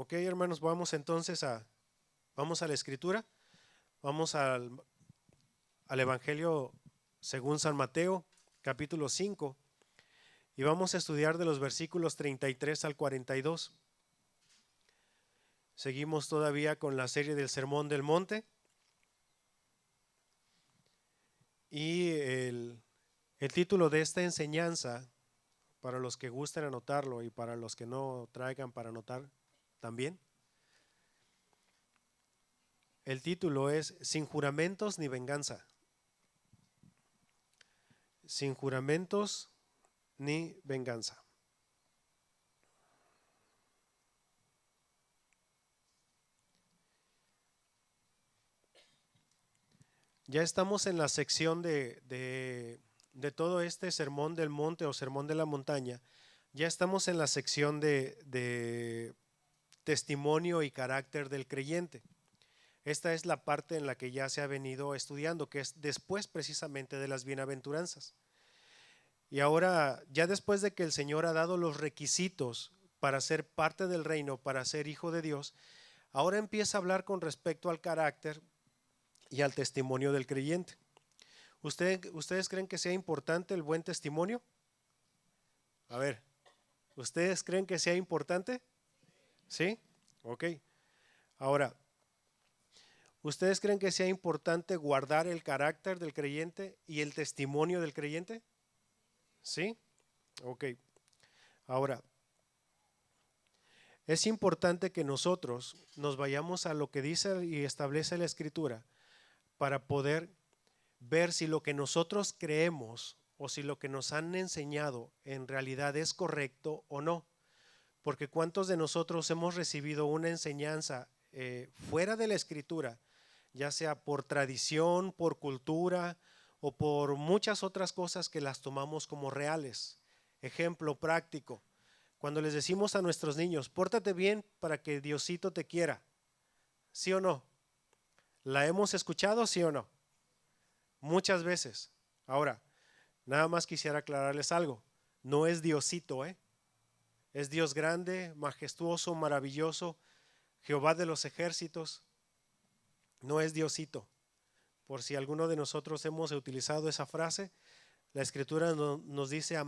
Ok, hermanos, vamos a la Escritura, vamos al Evangelio según San Mateo, capítulo 5, y vamos a estudiar de los versículos 33 al 42. Seguimos todavía con la serie del Sermón del Monte, y el título de esta enseñanza, para los que gusten anotarlo y para los que no traigan para anotar también, el título es Sin juramentos ni venganza. Sin juramentos ni venganza. Ya estamos en la sección de todo este sermón del monte o sermón de la montaña. Ya estamos en la sección de testimonio y carácter del creyente. Esta es la parte en la que ya se ha venido estudiando, que es después precisamente de las bienaventuranzas. Y ahora, ya después de que el Señor ha dado los requisitos para ser parte del reino, para ser hijo de Dios, ahora empieza a hablar con respecto al carácter y al testimonio del creyente. ¿Ustedes creen que sea importante el buen testimonio? A ver, ¿ustedes creen que sea importante? ¿Sí? Ok. Ahora, ¿ustedes creen que sea importante guardar el carácter del creyente y el testimonio del creyente? ¿Sí? Ok. Ahora, es importante que nosotros nos vayamos a lo que dice y establece la Escritura para poder ver si lo que nosotros creemos o si lo que nos han enseñado en realidad es correcto o no. Porque ¿cuántos de nosotros hemos recibido una enseñanza fuera de la Escritura, ya sea por tradición, por cultura o por muchas otras cosas que las tomamos como reales? Ejemplo práctico, cuando les decimos a nuestros niños, pórtate bien para que Diosito te quiera, ¿sí o no? ¿La hemos escuchado, sí o no? Muchas veces. Ahora, nada más quisiera aclararles algo. No es Diosito, ¿eh? Es Dios grande, majestuoso, maravilloso, Jehová de los ejércitos. No es Diosito. Por si alguno de nosotros hemos utilizado esa frase, la Escritura nos dice a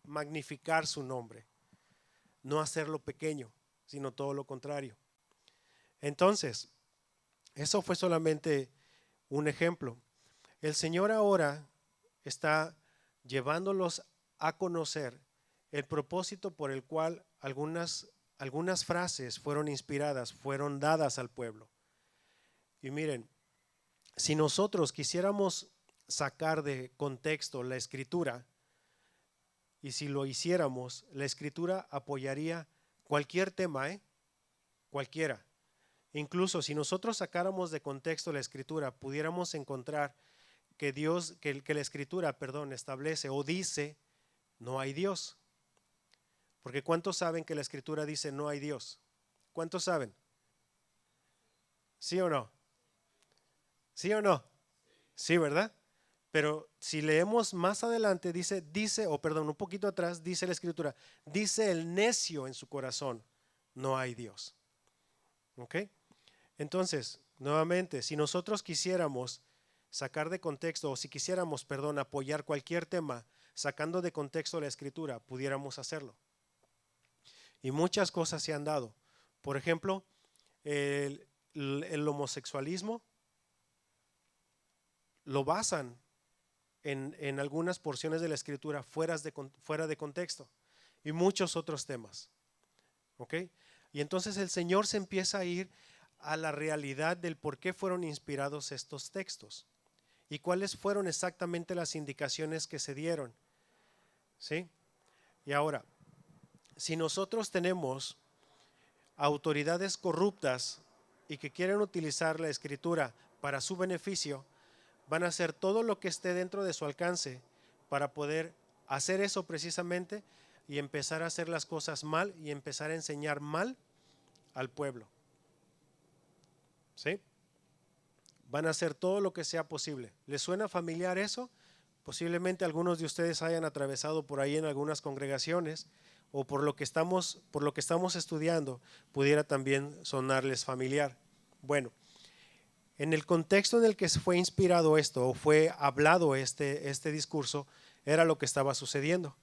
magnificar su nombre. No hacerlo pequeño, sino todo lo contrario. Entonces, eso fue solamente un ejemplo. El Señor ahora está llevándolos a conocer el propósito por el cual algunas frases fueron inspiradas, fueron dadas al pueblo. Y miren, si nosotros quisiéramos sacar de contexto la Escritura, y si lo hiciéramos, la Escritura apoyaría cualquier tema, cualquiera. Incluso si nosotros sacáramos de contexto la Escritura, pudiéramos encontrar que la Escritura, establece o dice no hay Dios. Porque ¿cuántos saben que la Escritura dice no hay Dios? ¿Cuántos saben? ¿Sí o no? ¿Sí o no? Sí, ¿verdad? Pero si leemos más adelante, un poquito atrás, dice la Escritura, dice el necio en su corazón, no hay Dios. ¿Ok? Entonces, nuevamente, si nosotros quisiéramos sacar de contexto, o si quisiéramos, apoyar cualquier tema, sacando de contexto la Escritura, pudiéramos hacerlo. Y muchas cosas se han dado. Por ejemplo, el homosexualismo lo basan en algunas porciones de la Escritura fuera de contexto y muchos otros temas. ¿Ok? Y entonces el Señor se empieza a ir a la realidad del por qué fueron inspirados estos textos y cuáles fueron exactamente las indicaciones que se dieron. ¿Sí? Y ahora, si nosotros tenemos autoridades corruptas y que quieren utilizar la Escritura para su beneficio, van a hacer todo lo que esté dentro de su alcance para poder hacer eso precisamente y empezar a hacer las cosas mal y empezar a enseñar mal al pueblo. ¿Sí? Van a hacer todo lo que sea posible. ¿Les suena familiar eso? Posiblemente algunos de ustedes hayan atravesado por ahí en algunas congregaciones o por lo que estamos estudiando pudiera también sonarles familiar. Bueno, en el contexto en el que fue inspirado esto o fue hablado este discurso, era lo que estaba sucediendo.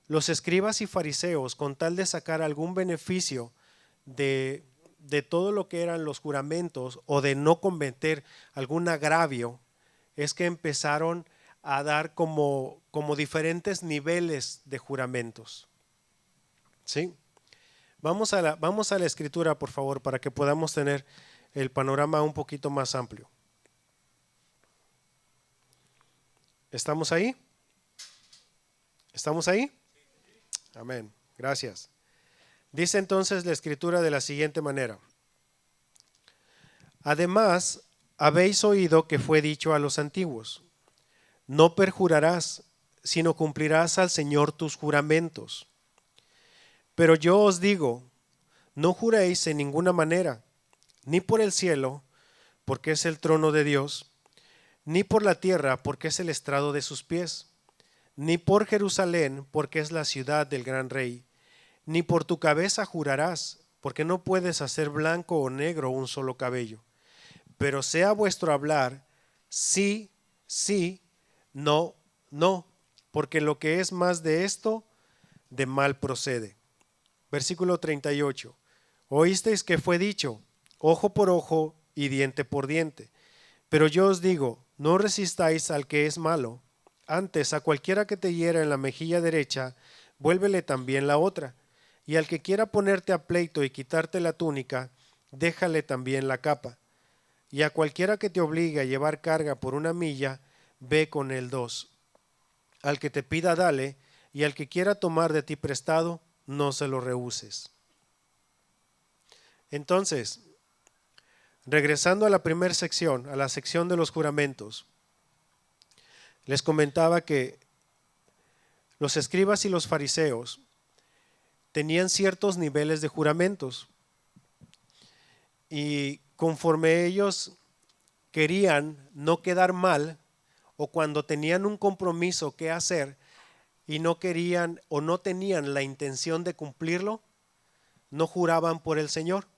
Los escribas y fariseos, con tal de sacar algún beneficio de todo lo que eran los juramentos o de no cometer algún agravio, es que empezaron a dar como diferentes niveles de juramentos. ¿Sí? Vamos a la escritura, por favor, para que podamos tener el panorama un poquito más amplio. ¿Estamos ahí? ¿Estamos ahí? Amén. Gracias. Dice entonces la escritura de la siguiente manera: además, habéis oído que fue dicho a los antiguos: no perjurarás, sino cumplirás al Señor tus juramentos. Pero yo os digo, no juréis en ninguna manera, ni por el cielo, porque es el trono de Dios, ni por la tierra, porque es el estrado de sus pies, ni por Jerusalén, porque es la ciudad del gran rey, ni por tu cabeza jurarás, porque no puedes hacer blanco o negro un solo cabello. Pero sea vuestro hablar sí, sí, no, no, porque lo que es más de esto, de mal procede. Versículo 38. Oísteis que fue dicho, ojo por ojo y diente por diente. Pero yo os digo, no resistáis al que es malo. Antes, a cualquiera que te hiera en la mejilla derecha, vuélvele también la otra. Y al que quiera ponerte a pleito y quitarte la túnica, déjale también la capa. Y a cualquiera que te obligue a llevar carga por 1 milla, ve con él 2. Al que te pida, dale, y al que quiera tomar de ti prestado, no se lo rehuses. Entonces, regresando a la primera sección, a la sección de los juramentos, les comentaba que los escribas y los fariseos tenían ciertos niveles de juramentos, y conforme ellos querían no quedar mal, o cuando tenían un compromiso que hacer y no querían o no tenían la intención de cumplirlo, no juraban por el Señor,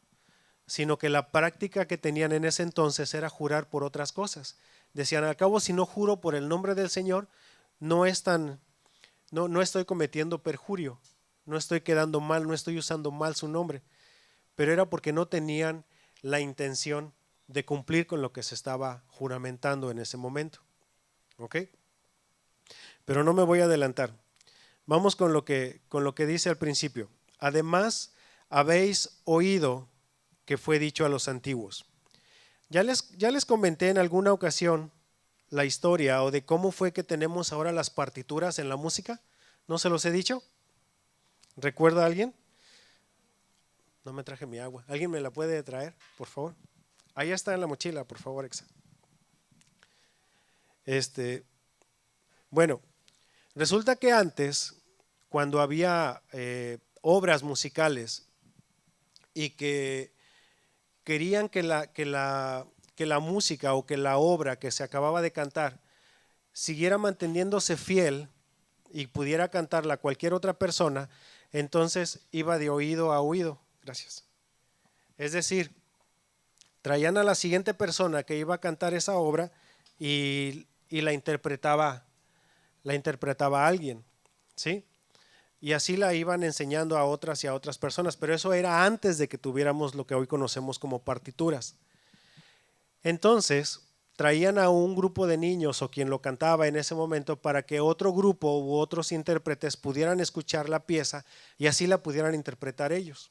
sino que la práctica que tenían en ese entonces era jurar por otras cosas. Decían, al cabo, si no juro por el nombre del Señor, no estoy cometiendo perjurio, no estoy quedando mal, no estoy usando mal su nombre, pero era porque no tenían la intención de cumplir con lo que se estaba juramentando en ese momento. ¿Ok? Pero no me voy a adelantar. Vamos con lo que dice al principio. Además, habéis oído que fue dicho a los antiguos. Ya les comenté en alguna ocasión la historia o de cómo fue que tenemos ahora las partituras en la música. ¿No se los he dicho? ¿Recuerda alguien? No me traje mi agua. ¿Alguien me la puede traer, por favor? Ahí está en la mochila, por favor, Exa. Bueno, resulta que antes, cuando había obras musicales y que querían que la música o que la obra que se acababa de cantar siguiera manteniéndose fiel y pudiera cantarla cualquier otra persona, entonces iba de oído a oído. Gracias. Es decir, traían a la siguiente persona que iba a cantar esa obra y la interpretaba a alguien, ¿sí? Y así la iban enseñando a otras y a otras personas, pero eso era antes de que tuviéramos lo que hoy conocemos como partituras. Entonces, traían a un grupo de niños o quien lo cantaba en ese momento para que otro grupo u otros intérpretes pudieran escuchar la pieza y así la pudieran interpretar ellos.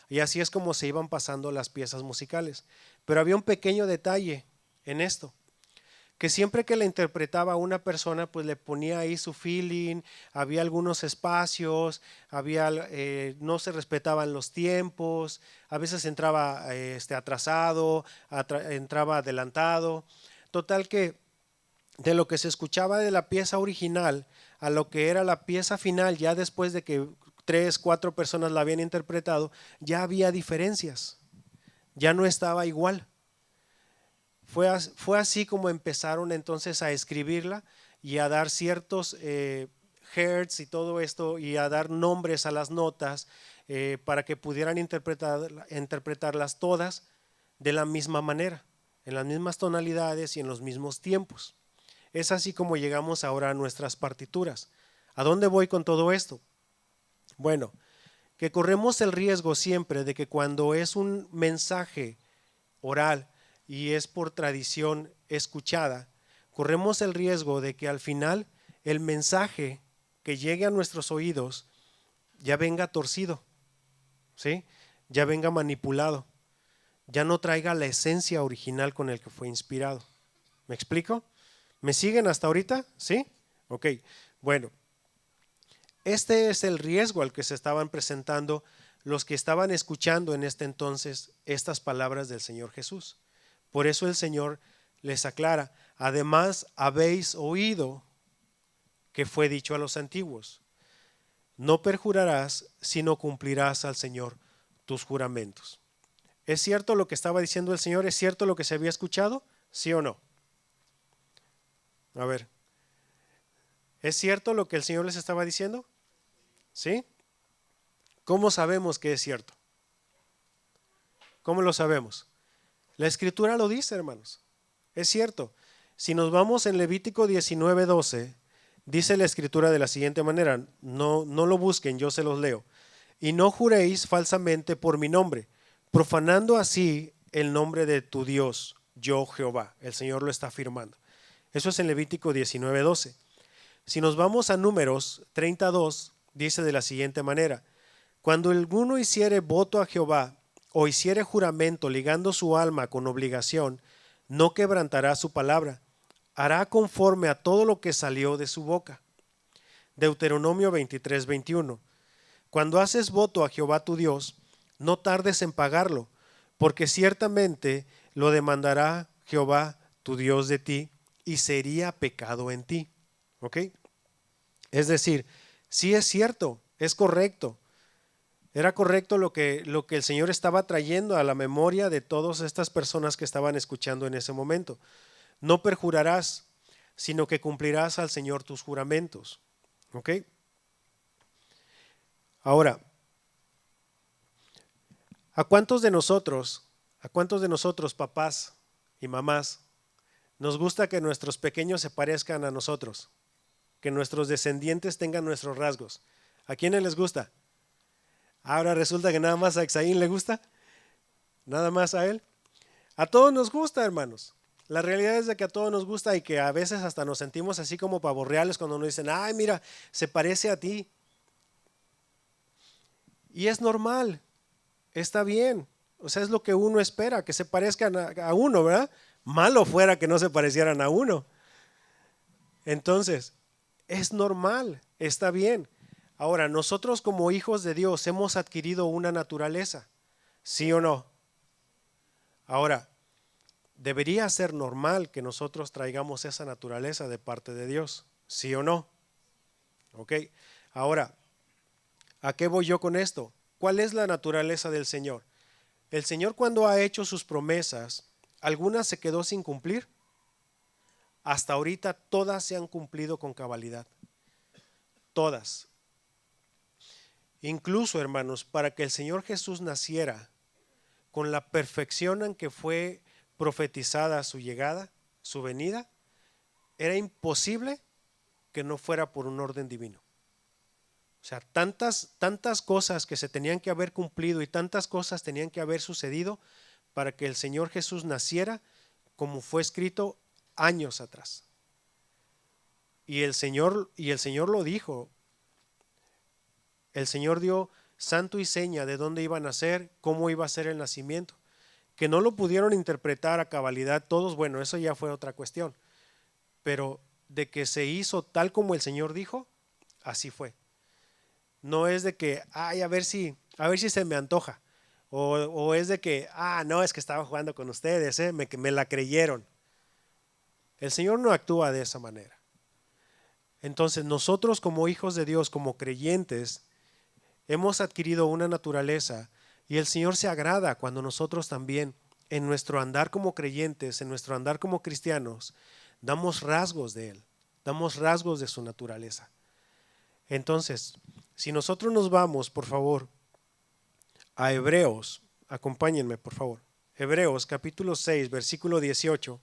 Y así es como se iban pasando las piezas musicales. Pero había un pequeño detalle en esto, que siempre que la interpretaba una persona, pues le ponía ahí su feeling, había algunos espacios, no se respetaban los tiempos, a veces entraba atrasado, entraba adelantado. Total que de lo que se escuchaba de la pieza original a lo que era la pieza final, ya después de que 3, 4 personas la habían interpretado, ya había diferencias, ya no estaba igual. Fue así como empezaron entonces a escribirla y a dar ciertos hertz y todo esto y a dar nombres a las notas para que pudieran interpretarlas todas de la misma manera, en las mismas tonalidades y en los mismos tiempos. Es así como llegamos ahora a nuestras partituras. ¿A dónde voy con todo esto? Bueno, que corremos el riesgo siempre de que cuando es un mensaje oral y es por tradición escuchada, corremos el riesgo de que al final el mensaje que llegue a nuestros oídos ya venga torcido, ¿sí? Ya venga manipulado, ya no traiga la esencia original con el que fue inspirado. ¿Me explico? ¿Me siguen hasta ahorita? ¿Sí? Ok, bueno. Este es el riesgo al que se estaban presentando los que estaban escuchando en este entonces estas palabras del Señor Jesús. Por eso el Señor les aclara, además habéis oído que fue dicho a los antiguos, no perjurarás, sino cumplirás al Señor tus juramentos. ¿Es cierto lo que estaba diciendo el Señor? ¿Es cierto lo que se había escuchado? ¿Sí o no? A ver, ¿es cierto lo que el Señor les estaba diciendo? ¿Sí? ¿Cómo sabemos que es cierto? ¿Cómo lo sabemos? La Escritura lo dice, hermanos. Es cierto. Si nos vamos en Levítico 19:12, dice la Escritura de la siguiente manera, no lo busquen, yo se los leo. Y no juréis falsamente por mi nombre, profanando así el nombre de tu Dios, yo Jehová. El Señor lo está afirmando. Eso es en Levítico 19:12. Si nos vamos a Números 32, dice de la siguiente manera, cuando alguno hiciere voto a Jehová o hiciere juramento ligando su alma con obligación, no quebrantará su palabra, hará conforme a todo lo que salió de su boca. Deuteronomio 23:21. Cuando haces voto a Jehová tu Dios, no tardes en pagarlo, porque ciertamente lo demandará Jehová tu Dios de ti y sería pecado en ti. ¿Ok? Es decir, sí es cierto, es correcto. Era correcto lo que el Señor estaba trayendo a la memoria de todas estas personas que estaban escuchando en ese momento. No perjurarás, sino que cumplirás al Señor tus juramentos. ¿Ok? Ahora, a cuántos de nosotros, papás y mamás, nos gusta que nuestros pequeños se parezcan a nosotros, que nuestros descendientes tengan nuestros rasgos? ¿A quiénes les gusta? Ahora resulta que nada más a Exaín le gusta, nada más a él. A todos nos gusta, hermanos. La realidad es de que a todos nos gusta y que a veces hasta nos sentimos así como pavos reales cuando nos dicen, ay, mira, se parece a ti. Y es normal, está bien. O sea, es lo que uno espera, que se parezcan a uno, ¿verdad? Malo fuera que no se parecieran a uno. Entonces, es normal, está bien. Ahora, nosotros como hijos de Dios hemos adquirido una naturaleza, ¿sí o no? Ahora, debería ser normal que nosotros traigamos esa naturaleza de parte de Dios, ¿sí o no? Ok, ahora, ¿a qué voy yo con esto? ¿Cuál es la naturaleza del Señor? El Señor, cuando ha hecho sus promesas, algunas se quedó sin cumplir. Hasta ahorita todas se han cumplido con cabalidad. Todas. Incluso, hermanos, para que el Señor Jesús naciera con la perfección en que fue profetizada su llegada, su venida, era imposible que no fuera por un orden divino. O sea, tantas cosas que se tenían que haber cumplido y tantas cosas tenían que haber sucedido para que el Señor Jesús naciera como fue escrito años atrás. Y el Señor lo dijo. El Señor dio santo y seña de dónde iba a nacer, cómo iba a ser el nacimiento. Que no lo pudieron interpretar a cabalidad todos, bueno, eso ya fue otra cuestión. Pero de que se hizo tal como el Señor dijo, así fue. No es de que, ay, a ver si se me antoja. O es de que, no, es que estaba jugando con ustedes, me la creyeron. El Señor no actúa de esa manera. Entonces nosotros como hijos de Dios, como creyentes, hemos adquirido una naturaleza y el Señor se agrada cuando nosotros también en nuestro andar como creyentes, en nuestro andar como cristianos, damos rasgos de Él, damos rasgos de su naturaleza. Entonces, si nosotros nos vamos, por favor, a Hebreos, acompáñenme, por favor. Hebreos capítulo 6, versículo 18.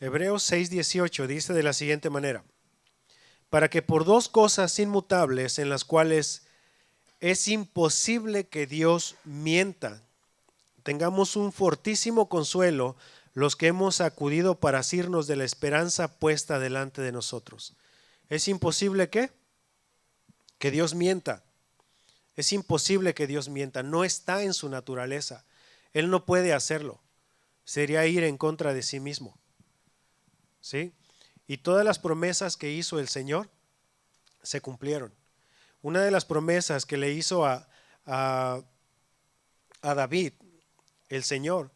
Hebreos 6, 18 dice de la siguiente manera: para que por dos cosas inmutables en las cuales es imposible que Dios mienta, tengamos un fortísimo consuelo los que hemos acudido para asirnos de la esperanza puesta delante de nosotros. ¿Es imposible qué? Que Dios mienta. Es imposible que Dios mienta. No está en su naturaleza. Él no puede hacerlo. Sería ir en contra de sí mismo. ¿Sí? Y todas las promesas que hizo el Señor se cumplieron. Una de las promesas que le hizo a David, el Señor,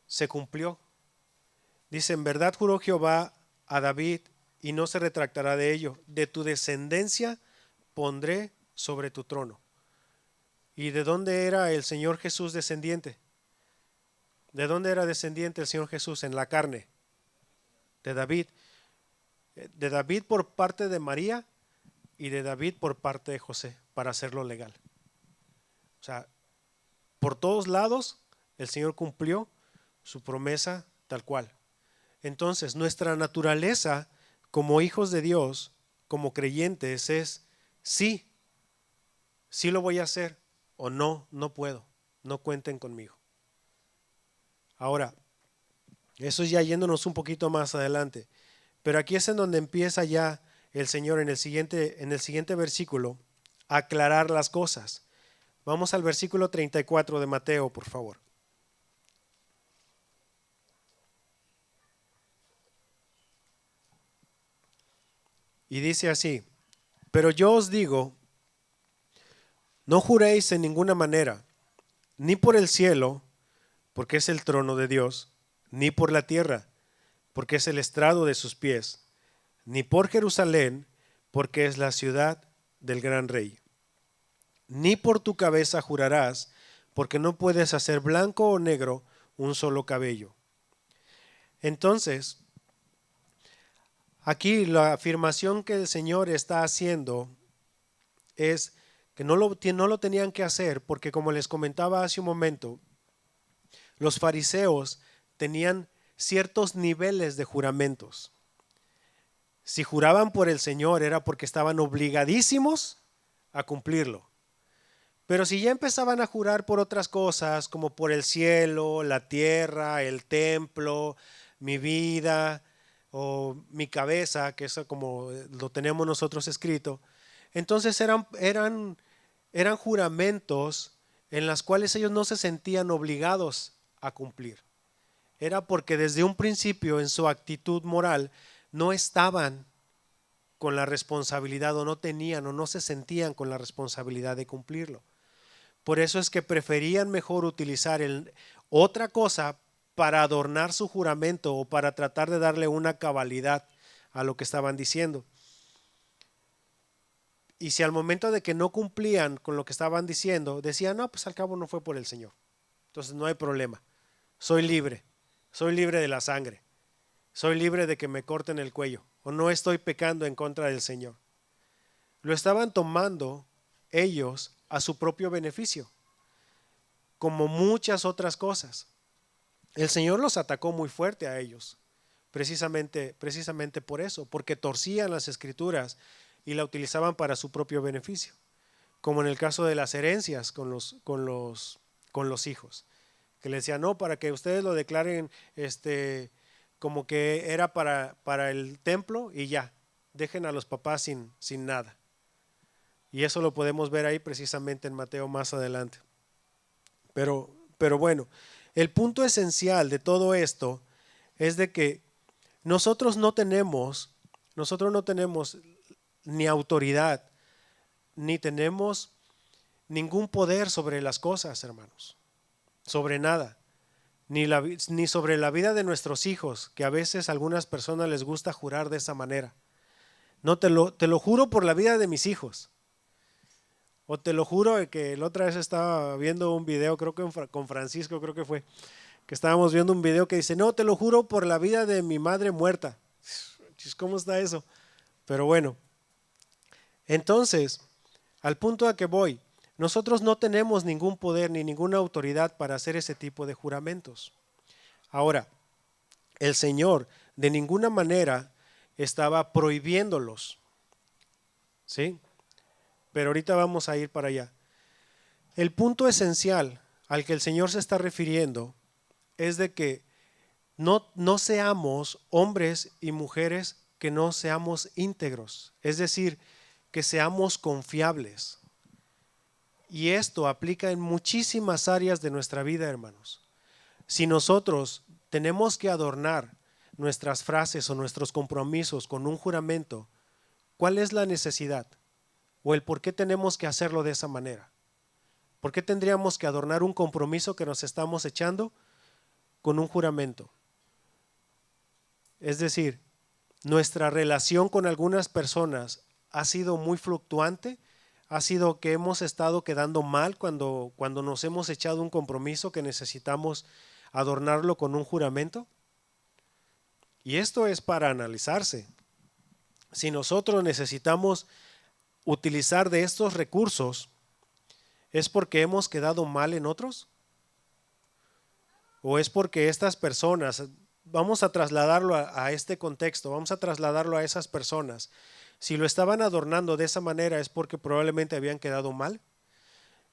se cumplió. Dice: en verdad juró Jehová a David y no se retractará de ello. De tu descendencia pondré sobre tu trono. ¿Y de dónde era el Señor Jesús descendiente? ¿De dónde era descendiente el Señor Jesús en la carne? De David. De David por parte de María y de David por parte de José, para hacerlo legal. O sea, por todos lados el Señor cumplió su promesa tal cual. Entonces, nuestra naturaleza como hijos de Dios, como creyentes, es sí, sí lo voy a hacer, o no, no puedo, no cuenten conmigo. Ahora, eso es ya yéndonos un poquito más adelante, pero aquí es en donde empieza ya el Señor en el siguiente versículo a aclarar las cosas. Vamos al versículo 34 de Mateo, por favor. Y dice así: pero yo os digo, no juréis en ninguna manera, ni por el cielo, porque es el trono de Dios, ni por la tierra, porque es el estrado de sus pies, ni por Jerusalén, porque es la ciudad del gran rey. Ni por tu cabeza jurarás, porque no puedes hacer blanco o negro un solo cabello. Entonces, aquí la afirmación que el Señor está haciendo es que no lo tenían que hacer, porque como les comentaba hace un momento, los fariseos tenían ciertos niveles de juramentos. Si juraban por el Señor era porque estaban obligadísimos a cumplirlo. Pero si ya empezaban a jurar por otras cosas, como por el cielo, la tierra, el templo, mi vida o mi cabeza, que es como lo tenemos nosotros escrito, entonces eran juramentos en los cuales ellos no se sentían obligados a cumplir. Era porque desde un principio en su actitud moral no estaban con la responsabilidad, o no tenían o no se sentían con la responsabilidad de cumplirlo. Por eso es que preferían mejor utilizar otra cosa para adornar su juramento o para tratar de darle una cabalidad a lo que estaban diciendo. Y si al momento de que no cumplían con lo que estaban diciendo, decían: no, pues al cabo no fue por el Señor, entonces no hay problema, soy libre de la sangre, soy libre de que me corten el cuello, o no estoy pecando en contra del Señor. Lo estaban tomando ellos a su propio beneficio, como muchas otras cosas. El Señor los atacó muy fuerte a ellos, precisamente por eso, porque torcían las escrituras y la utilizaban para su propio beneficio, como en el caso de las herencias con los hijos, que le decían: no, para que ustedes lo declaren como que era para el templo y ya, dejen a los papás sin nada. Y eso lo podemos ver ahí precisamente en Mateo más adelante. Pero bueno, el punto esencial de todo esto es de que nosotros no tenemos ni autoridad, ni tenemos ningún poder sobre las cosas, hermanos, sobre nada, ni sobre la vida de nuestros hijos, que a veces a algunas personas les gusta jurar de esa manera. No, te lo juro por la vida de mis hijos. O te lo juro que la otra vez estaba viendo un video, creo que con Francisco, creo que fue, que estábamos viendo un video que dice, no, te lo juro por la vida de mi madre muerta. ¿Cómo está eso? Pero bueno, entonces, al punto a que voy, nosotros no tenemos ningún poder ni ninguna autoridad para hacer ese tipo de juramentos. Ahora, el Señor de ninguna manera estaba prohibiéndolos, ¿sí? Pero ahorita vamos a ir para allá. El punto esencial al que el Señor se está refiriendo es de que no seamos hombres y mujeres que no seamos íntegros, es decir, que seamos confiables. Y esto aplica en muchísimas áreas de nuestra vida, hermanos. Si nosotros tenemos que adornar nuestras frases o nuestros compromisos con un juramento, ¿cuál es la necesidad? ¿O el por qué tenemos que hacerlo de esa manera? ¿Por qué tendríamos que adornar un compromiso que nos estamos echando con un juramento? Es decir, nuestra relación con algunas personas ha sido muy fluctuante, ha sido que hemos estado quedando mal cuando nos hemos echado un compromiso que necesitamos adornarlo con un juramento. Y esto es para analizarse. Si nosotros necesitamos utilizar de estos recursos, ¿es porque hemos quedado mal en otros? ¿O es porque estas personas, vamos a trasladarlo a este contexto, vamos a trasladarlo a esas personas, si lo estaban adornando de esa manera es porque probablemente habían quedado mal?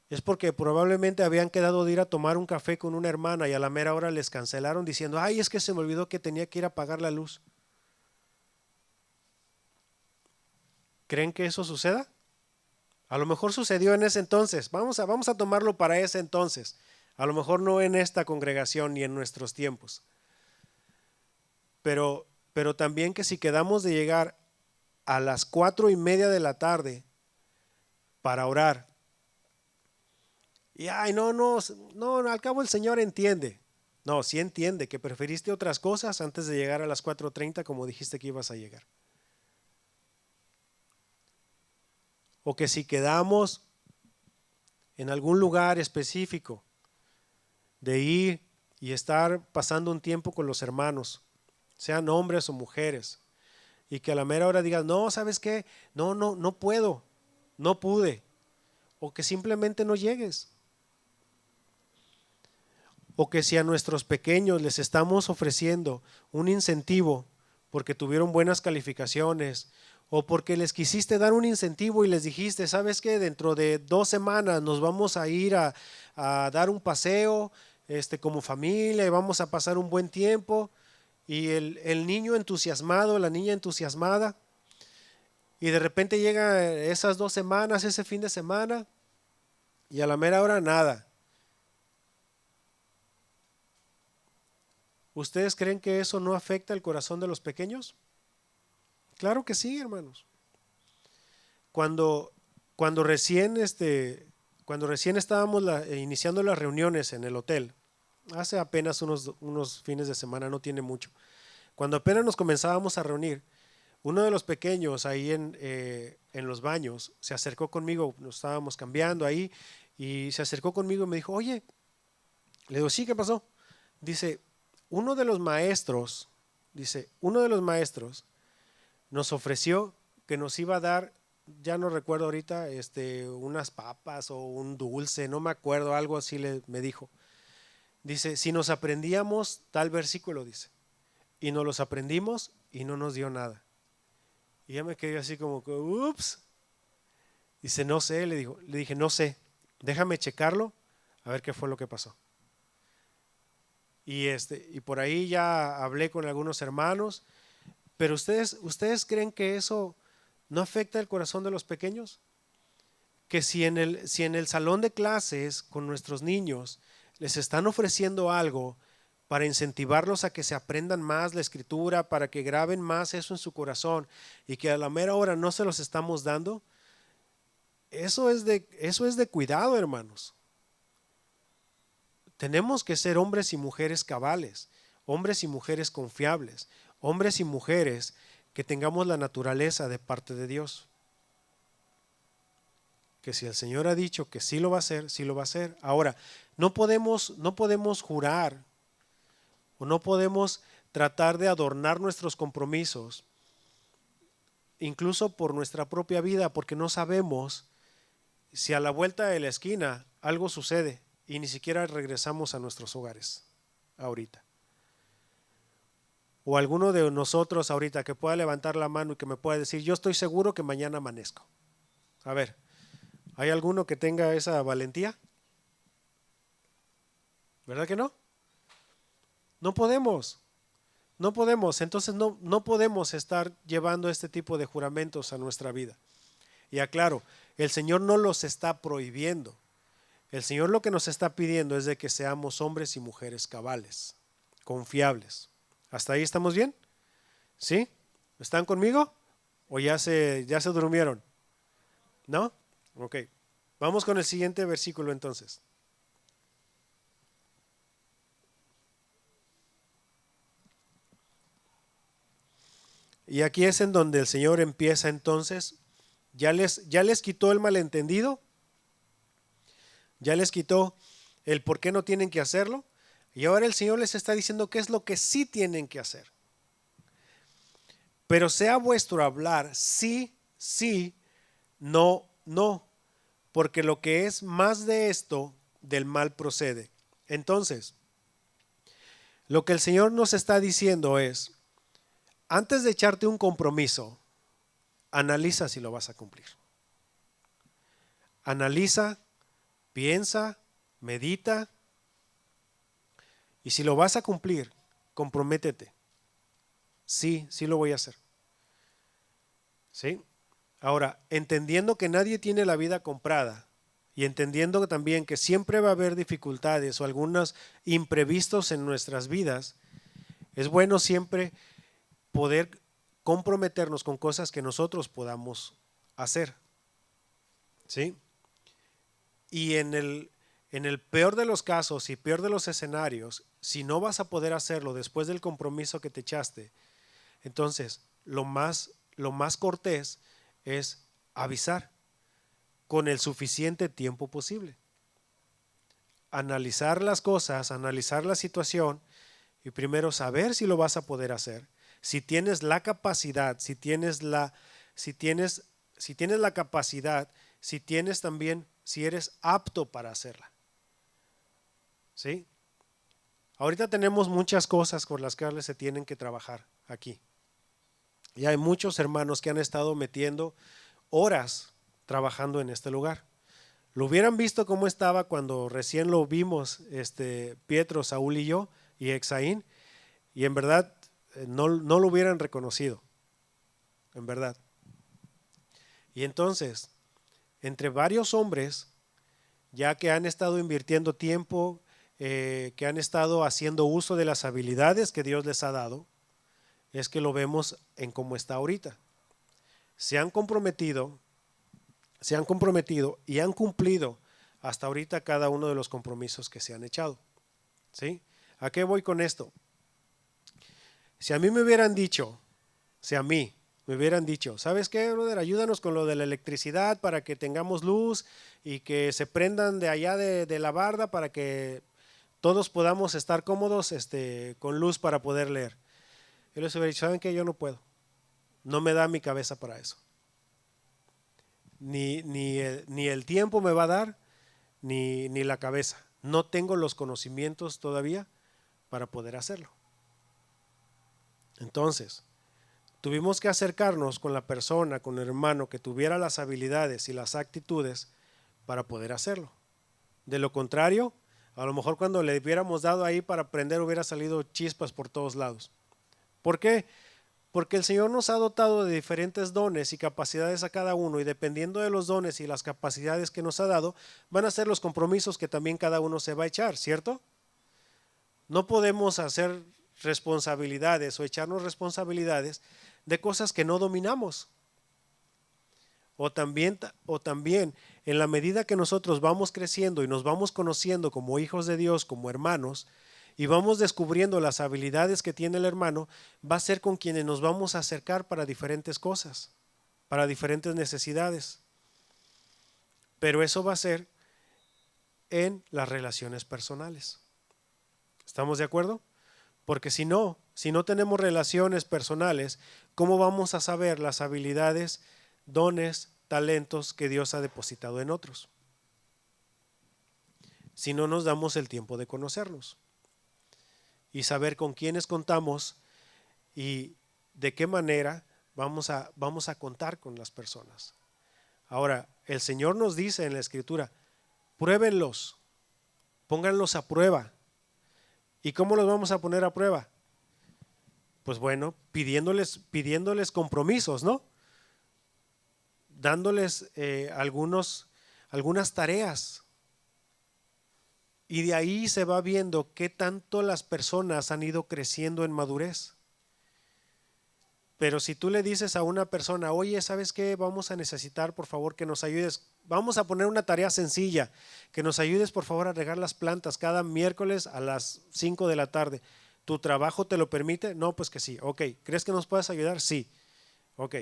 Es porque probablemente habían quedado de ir a tomar un café con una hermana y a la mera hora les cancelaron diciendo, ay, es que se me olvidó que tenía que ir a apagar la luz. ¿Creen que eso suceda? A lo mejor sucedió en ese entonces. Vamos a tomarlo para ese entonces. A lo mejor no en esta congregación ni en nuestros tiempos. Pero también que si quedamos de llegar a las 4:30 de la tarde para orar. Y ay, no, al cabo el Señor entiende. No, sí entiende que preferiste otras cosas antes de llegar a las 4:30 como dijiste que ibas a llegar. O que si quedamos en algún lugar específico de ir y estar pasando un tiempo con los hermanos, sean hombres o mujeres, y que a la mera hora digas, no, ¿sabes qué? No puedo, no pude, o que simplemente no llegues. O que si a nuestros pequeños les estamos ofreciendo un incentivo porque tuvieron buenas calificaciones, o porque les quisiste dar un incentivo y les dijiste, ¿sabes qué? Dentro de 2 semanas nos vamos a ir a dar un paseo como familia y vamos a pasar un buen tiempo, y el niño entusiasmado, la niña entusiasmada, y de repente llega esas 2 semanas, ese fin de semana, y a la mera hora nada. ¿Ustedes creen que eso no afecta el corazón de los pequeños? Claro que sí, hermanos. Cuando, cuando recién, cuando recién estábamos iniciando las reuniones en el hotel, hace apenas unos fines de semana, no tiene mucho, cuando apenas nos comenzábamos a reunir, uno de los pequeños ahí en los baños se acercó conmigo, nos estábamos cambiando ahí, y se acercó conmigo y me dijo, oye, le digo, sí, ¿qué pasó? Dice, uno de los maestros, uno de los maestros nos ofreció que nos iba a dar, ya no recuerdo ahorita, unas papas o un dulce, no me acuerdo, algo así me dijo. Dice, si nos aprendíamos tal versículo, dice, y nos los aprendimos y no nos dio nada. Y ya me quedé así como que, ups. Dice, no sé, le dije, no sé, déjame checarlo, a ver qué fue lo que pasó. Y por ahí ya hablé con algunos hermanos, pero ustedes creen que eso no afecta el corazón de los pequeños, que si en el salón de clases con nuestros niños les están ofreciendo algo para incentivarlos a que se aprendan más la escritura, para que graben más eso en su corazón, y que a la mera hora no se los estamos dando, eso es de cuidado, hermanos. Tenemos que ser hombres y mujeres cabales, hombres y mujeres confiables, hombres y mujeres que tengamos la naturaleza de parte de Dios. Que si el Señor ha dicho que sí lo va a hacer, sí lo va a hacer. Ahora, no podemos jurar o no podemos tratar de adornar nuestros compromisos, incluso por nuestra propia vida, porque no sabemos si a la vuelta de la esquina algo sucede y ni siquiera regresamos a nuestros hogares ahorita. O alguno de nosotros ahorita que pueda levantar la mano y que me pueda decir, yo estoy seguro que mañana amanezco. A ver, ¿hay alguno que tenga esa valentía? ¿Verdad que no? No podemos. No podemos, entonces no podemos estar llevando este tipo de juramentos a nuestra vida. Y aclaro, el Señor no los está prohibiendo. El Señor lo que nos está pidiendo es de que seamos hombres y mujeres cabales, confiables. ¿Hasta ahí estamos bien? ¿Sí? ¿Están conmigo? ¿O ya se durmieron? ¿No? Ok. Vamos con el siguiente versículo entonces. Y aquí es en donde el Señor empieza entonces, ya les quitó el malentendido, ya les quitó el por qué no tienen que hacerlo, y ahora el Señor les está diciendo qué es lo que sí tienen que hacer. Pero sea vuestro hablar sí, sí, no, no, porque lo que es más de esto, del mal procede. Entonces, lo que el Señor nos está diciendo es, antes de echarte un compromiso, analiza si lo vas a cumplir. Analiza, piensa, medita, y si lo vas a cumplir, comprométete. Sí, sí lo voy a hacer. ¿Sí? Ahora, entendiendo que nadie tiene la vida comprada y entendiendo también que siempre va a haber dificultades o algunos imprevistos en nuestras vidas, es bueno siempre poder comprometernos con cosas que nosotros podamos hacer. ¿Sí? Y en el peor de los casos y peor de los escenarios, si no vas a poder hacerlo después del compromiso que te echaste, entonces lo más cortés es avisar con el suficiente tiempo posible. Analizar las cosas, analizar la situación y primero saber si lo vas a poder hacer. Si tienes la capacidad, si tienes la capacidad, si tienes también, si eres apto para hacerla. ¿Sí? Ahorita tenemos muchas cosas con las que se tienen que trabajar aquí. Y hay muchos hermanos que han estado metiendo horas trabajando en este lugar. Lo hubieran visto cómo estaba cuando recién lo vimos, Pietro, Saúl y yo, y Exaín, y en verdad no lo hubieran reconocido, en verdad. Y entonces, entre varios hombres, ya que han estado invirtiendo tiempo, que han estado haciendo uso de las habilidades que Dios les ha dado, es que lo vemos en cómo está ahorita. Se han comprometido y han cumplido hasta ahorita cada uno de los compromisos que se han echado. ¿Sí? ¿A qué voy con esto? Si a mí me hubieran dicho, ¿sabes qué, brother? Ayúdanos con lo de la electricidad para que tengamos luz y que se prendan de allá de la barda para que todos podamos estar cómodos con luz para poder leer. Yo les hubiera dicho, ¿saben qué? Yo no puedo. No me da mi cabeza para eso. Ni el tiempo me va a dar, ni la cabeza. No tengo los conocimientos todavía para poder hacerlo. Entonces, tuvimos que acercarnos con la persona, con el hermano que tuviera las habilidades y las actitudes para poder hacerlo. De lo contrario, a lo mejor cuando le hubiéramos dado ahí para aprender hubiera salido chispas por todos lados. ¿Por qué? Porque el Señor nos ha dotado de diferentes dones y capacidades a cada uno y dependiendo de los dones y las capacidades que nos ha dado, van a ser los compromisos que también cada uno se va a echar, ¿cierto? No podemos hacer responsabilidades o echarnos responsabilidades de cosas que no dominamos. O también en la medida que nosotros vamos creciendo y nos vamos conociendo como hijos de Dios, como hermanos, y vamos descubriendo las habilidades que tiene el hermano, va a ser con quienes nos vamos a acercar para diferentes cosas, para diferentes necesidades. Pero eso va a ser en las relaciones personales. ¿Estamos de acuerdo? Porque si no tenemos relaciones personales, ¿cómo vamos a saber las habilidades, dones, talentos que Dios ha depositado en otros? Si no nos damos el tiempo de conocerlos y saber con quiénes contamos y de qué manera vamos a contar con las personas. Ahora, el Señor nos dice en la Escritura, pruébenlos, pónganlos a prueba. ¿Y cómo los vamos a poner a prueba? Pues bueno, pidiéndoles compromisos, ¿no? Dándoles algunas tareas. Y de ahí se va viendo qué tanto las personas han ido creciendo en madurez. Pero si tú le dices a una persona, oye, ¿sabes qué? Vamos a necesitar, por favor, que nos ayudes. Vamos a poner una tarea sencilla, que nos ayudes, por favor, a regar las plantas cada miércoles a las 5 de la tarde. ¿Tu trabajo te lo permite? No, pues que sí. Ok. ¿Crees que nos puedes ayudar? Sí. Ok.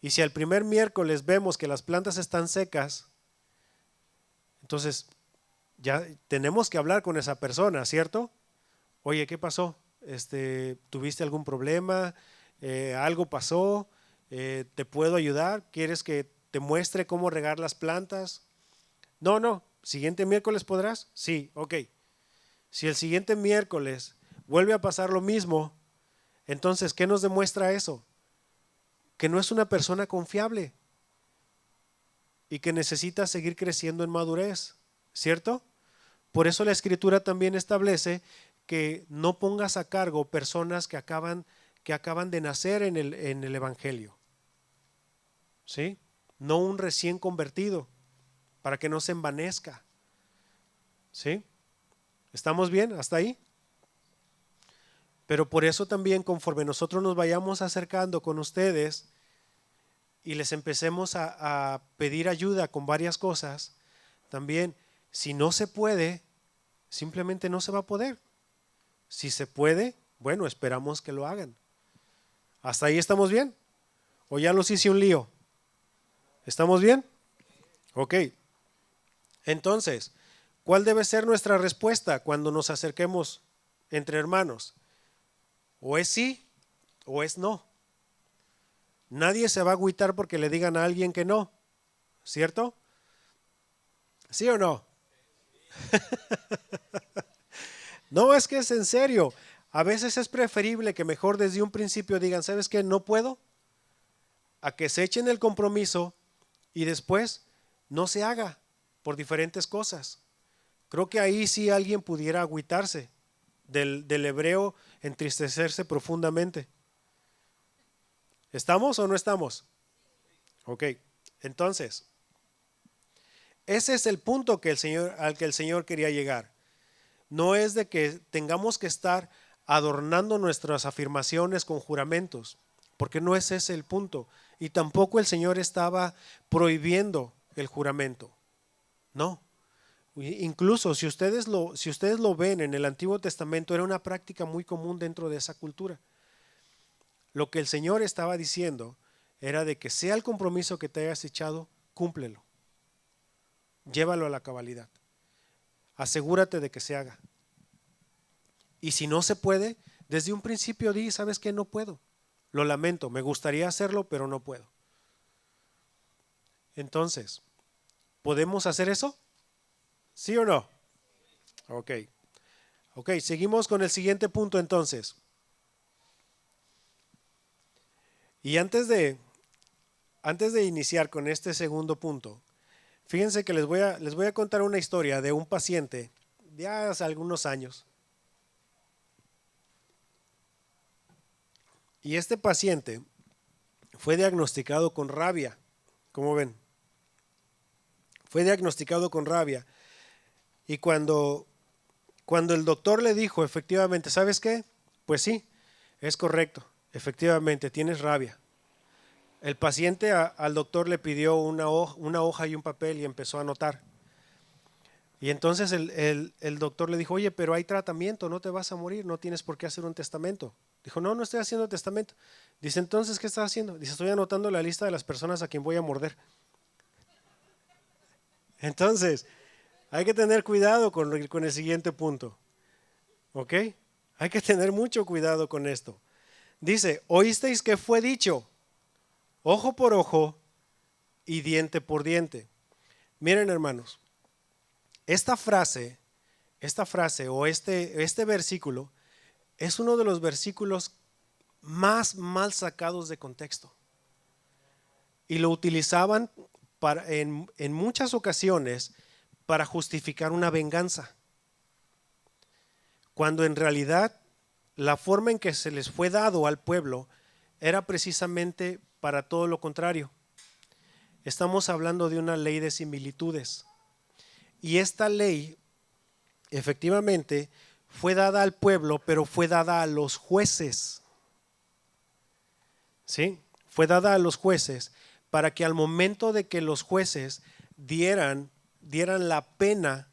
Y si al primer miércoles vemos que las plantas están secas, entonces ya tenemos que hablar con esa persona, ¿cierto? Oye, ¿qué pasó? ¿Tuviste algún problema? ¿Algo pasó? ¿Te puedo ayudar? ¿Quieres que te muestre cómo regar las plantas? No. ¿Siguiente miércoles podrás? Sí, ok. Si el siguiente miércoles vuelve a pasar lo mismo, entonces, ¿qué nos demuestra eso? Que no es una persona confiable y que necesita seguir creciendo en madurez, ¿cierto? Por eso la Escritura también establece que no pongas a cargo personas que acaban de nacer en el Evangelio, ¿sí? No un recién convertido, para que no se envanezca, ¿sí? ¿Estamos bien hasta ahí? Pero por eso también, conforme nosotros nos vayamos acercando con ustedes y les empecemos a pedir ayuda con varias cosas, también, si no se puede, simplemente no se va a poder. Si se puede, bueno, esperamos que lo hagan. ¿Hasta ahí estamos bien? ¿O ya los hice un lío? ¿Estamos bien? Ok. Entonces, ¿cuál debe ser nuestra respuesta cuando nos acerquemos entre hermanos? O es sí o es no. Nadie se va a agüitar porque le digan a alguien que no, ¿cierto? ¿Sí o no? No, es que es en serio. A veces es preferible que mejor desde un principio digan, ¿sabes qué? No puedo, a que se echen el compromiso y después no se haga por diferentes cosas. Creo que ahí sí alguien pudiera agüitarse del hebreo, entristecerse profundamente. ¿Estamos o no estamos? Ok, entonces, ese es el punto al que el Señor quería llegar. No es de que tengamos que estar adornando nuestras afirmaciones con juramentos, porque no es ese el punto. Y tampoco el Señor estaba prohibiendo el juramento. No. Incluso si ustedes lo ven en el Antiguo Testamento, era una práctica muy común dentro de esa cultura. Lo que el Señor estaba diciendo era de que sea el compromiso que te hayas echado, cúmplelo. Llévalo a la cabalidad. Asegúrate de que se haga. Y si no se puede, desde un principio di, ¿sabes qué? No puedo. Lo lamento, me gustaría hacerlo, pero no puedo. Entonces, ¿podemos hacer eso? ¿Sí o no? Ok. Ok, seguimos con el siguiente punto entonces. Y antes de iniciar con este segundo punto, fíjense que les voy a contar una historia de un paciente de hace algunos años. Y este paciente fue diagnosticado con rabia. ¿Cómo ven? Fue diagnosticado con rabia. Y cuando el doctor le dijo efectivamente, ¿sabes qué? Pues sí, es correcto. Efectivamente, tienes rabia. El paciente al doctor le pidió una hoja y un papel y empezó a anotar. Y entonces el doctor le dijo, oye, pero hay tratamiento, no te vas a morir, no tienes por qué hacer un testamento. Dijo, no, no estoy haciendo testamento. Dice, entonces, ¿qué estás haciendo? Dice, estoy anotando la lista de las personas a quien voy a morder. Entonces, hay que tener cuidado con el siguiente punto, ¿ok? Hay que tener mucho cuidado con esto. Dice, oísteis que fue dicho, ojo por ojo y diente por diente. Miren, hermanos, esta frase o este versículo es uno de los versículos más mal sacados de contexto. Y lo utilizaban en muchas ocasiones para justificar una venganza, cuando en realidad la forma en que se les fue dado al pueblo era precisamente para todo lo contrario. Estamos hablando de una ley de similitudes. Y esta ley efectivamente fue dada al pueblo, pero fue dada a los jueces. ¿Sí? Fue dada a los jueces para que al momento de que los jueces dieran la pena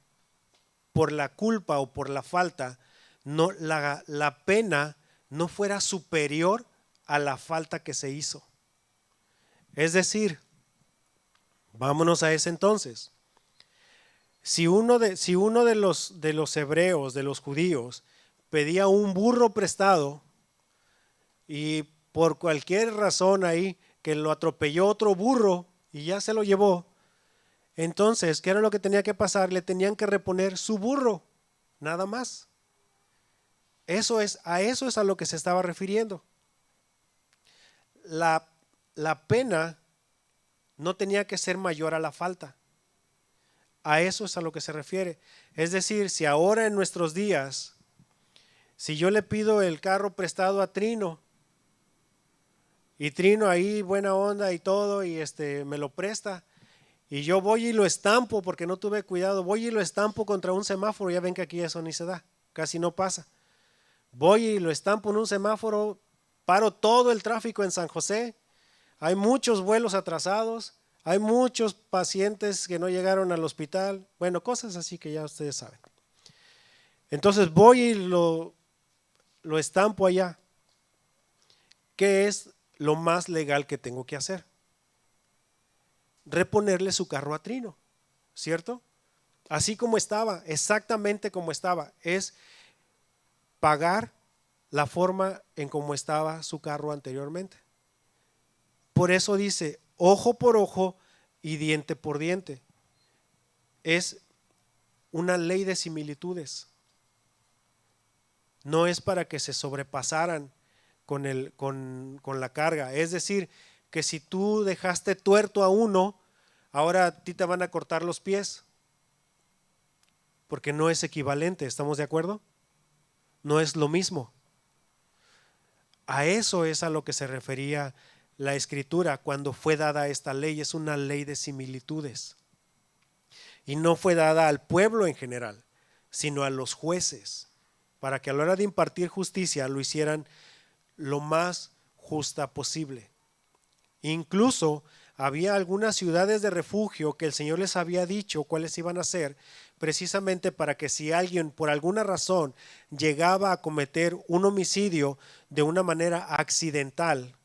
por la culpa o por la falta, no, la pena no fuera superior a la falta que se hizo. Es decir, vámonos a ese entonces. Si uno de los hebreos, de los judíos, pedía un burro prestado y por cualquier razón ahí que lo atropelló otro burro y ya se lo llevó, entonces, ¿qué era lo que tenía que pasar? Le tenían que reponer su burro, nada más. A eso es a lo que se estaba refiriendo. La pena no tenía que ser mayor a la falta. A eso es a lo que se refiere. Es decir, si ahora en nuestros días, si yo le pido el carro prestado a Trino, y Trino ahí buena onda y todo, y me lo presta, y yo voy y lo estampo porque no tuve cuidado, voy y lo estampo contra un semáforo, ya ven que aquí eso ni se da, casi no pasa. Voy y lo estampo en un semáforo, paro todo el tráfico en San José, hay muchos vuelos atrasados, hay muchos pacientes que no llegaron al hospital, bueno, cosas así que ya ustedes saben. Entonces voy y lo estampo allá. ¿Qué es lo más legal que tengo que hacer? Reponerle su carro a Trino, ¿cierto? Así como estaba, exactamente como estaba, es pagar la forma en cómo estaba su carro anteriormente. Por eso dice, ojo por ojo y diente por diente. Es una ley de similitudes. No es para que se sobrepasaran con la carga. Es decir, que si tú dejaste tuerto a uno, ahora a ti te van a cortar los pies. Porque no es equivalente, ¿estamos de acuerdo? No es lo mismo. A eso es a lo que se refería la escritura cuando fue dada esta ley. Es una ley de similitudes. Y no fue dada al pueblo en general, sino a los jueces, para que a la hora de impartir justicia lo hicieran lo más justa posible. Incluso había algunas ciudades de refugio que el Señor les había dicho cuáles iban a ser, precisamente para que si alguien por alguna razón llegaba a cometer un homicidio de una manera accidental,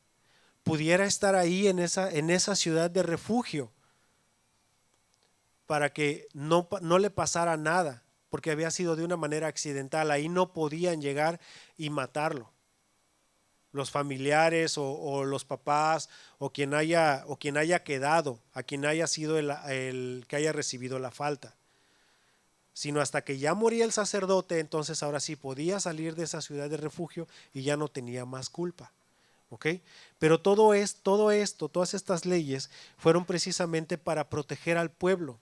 pudiera estar ahí en esa ciudad de refugio para que no le pasara nada, porque había sido de una manera accidental. Ahí no podían llegar y matarlo. Los familiares o los papás o quien haya quedado, a quien haya sido el que haya recibido la falta. Sino hasta que ya moría el sacerdote, entonces ahora sí podía salir de esa ciudad de refugio y ya no tenía más culpa. ¿Ok? Pero todo esto, todas estas leyes fueron precisamente para proteger al pueblo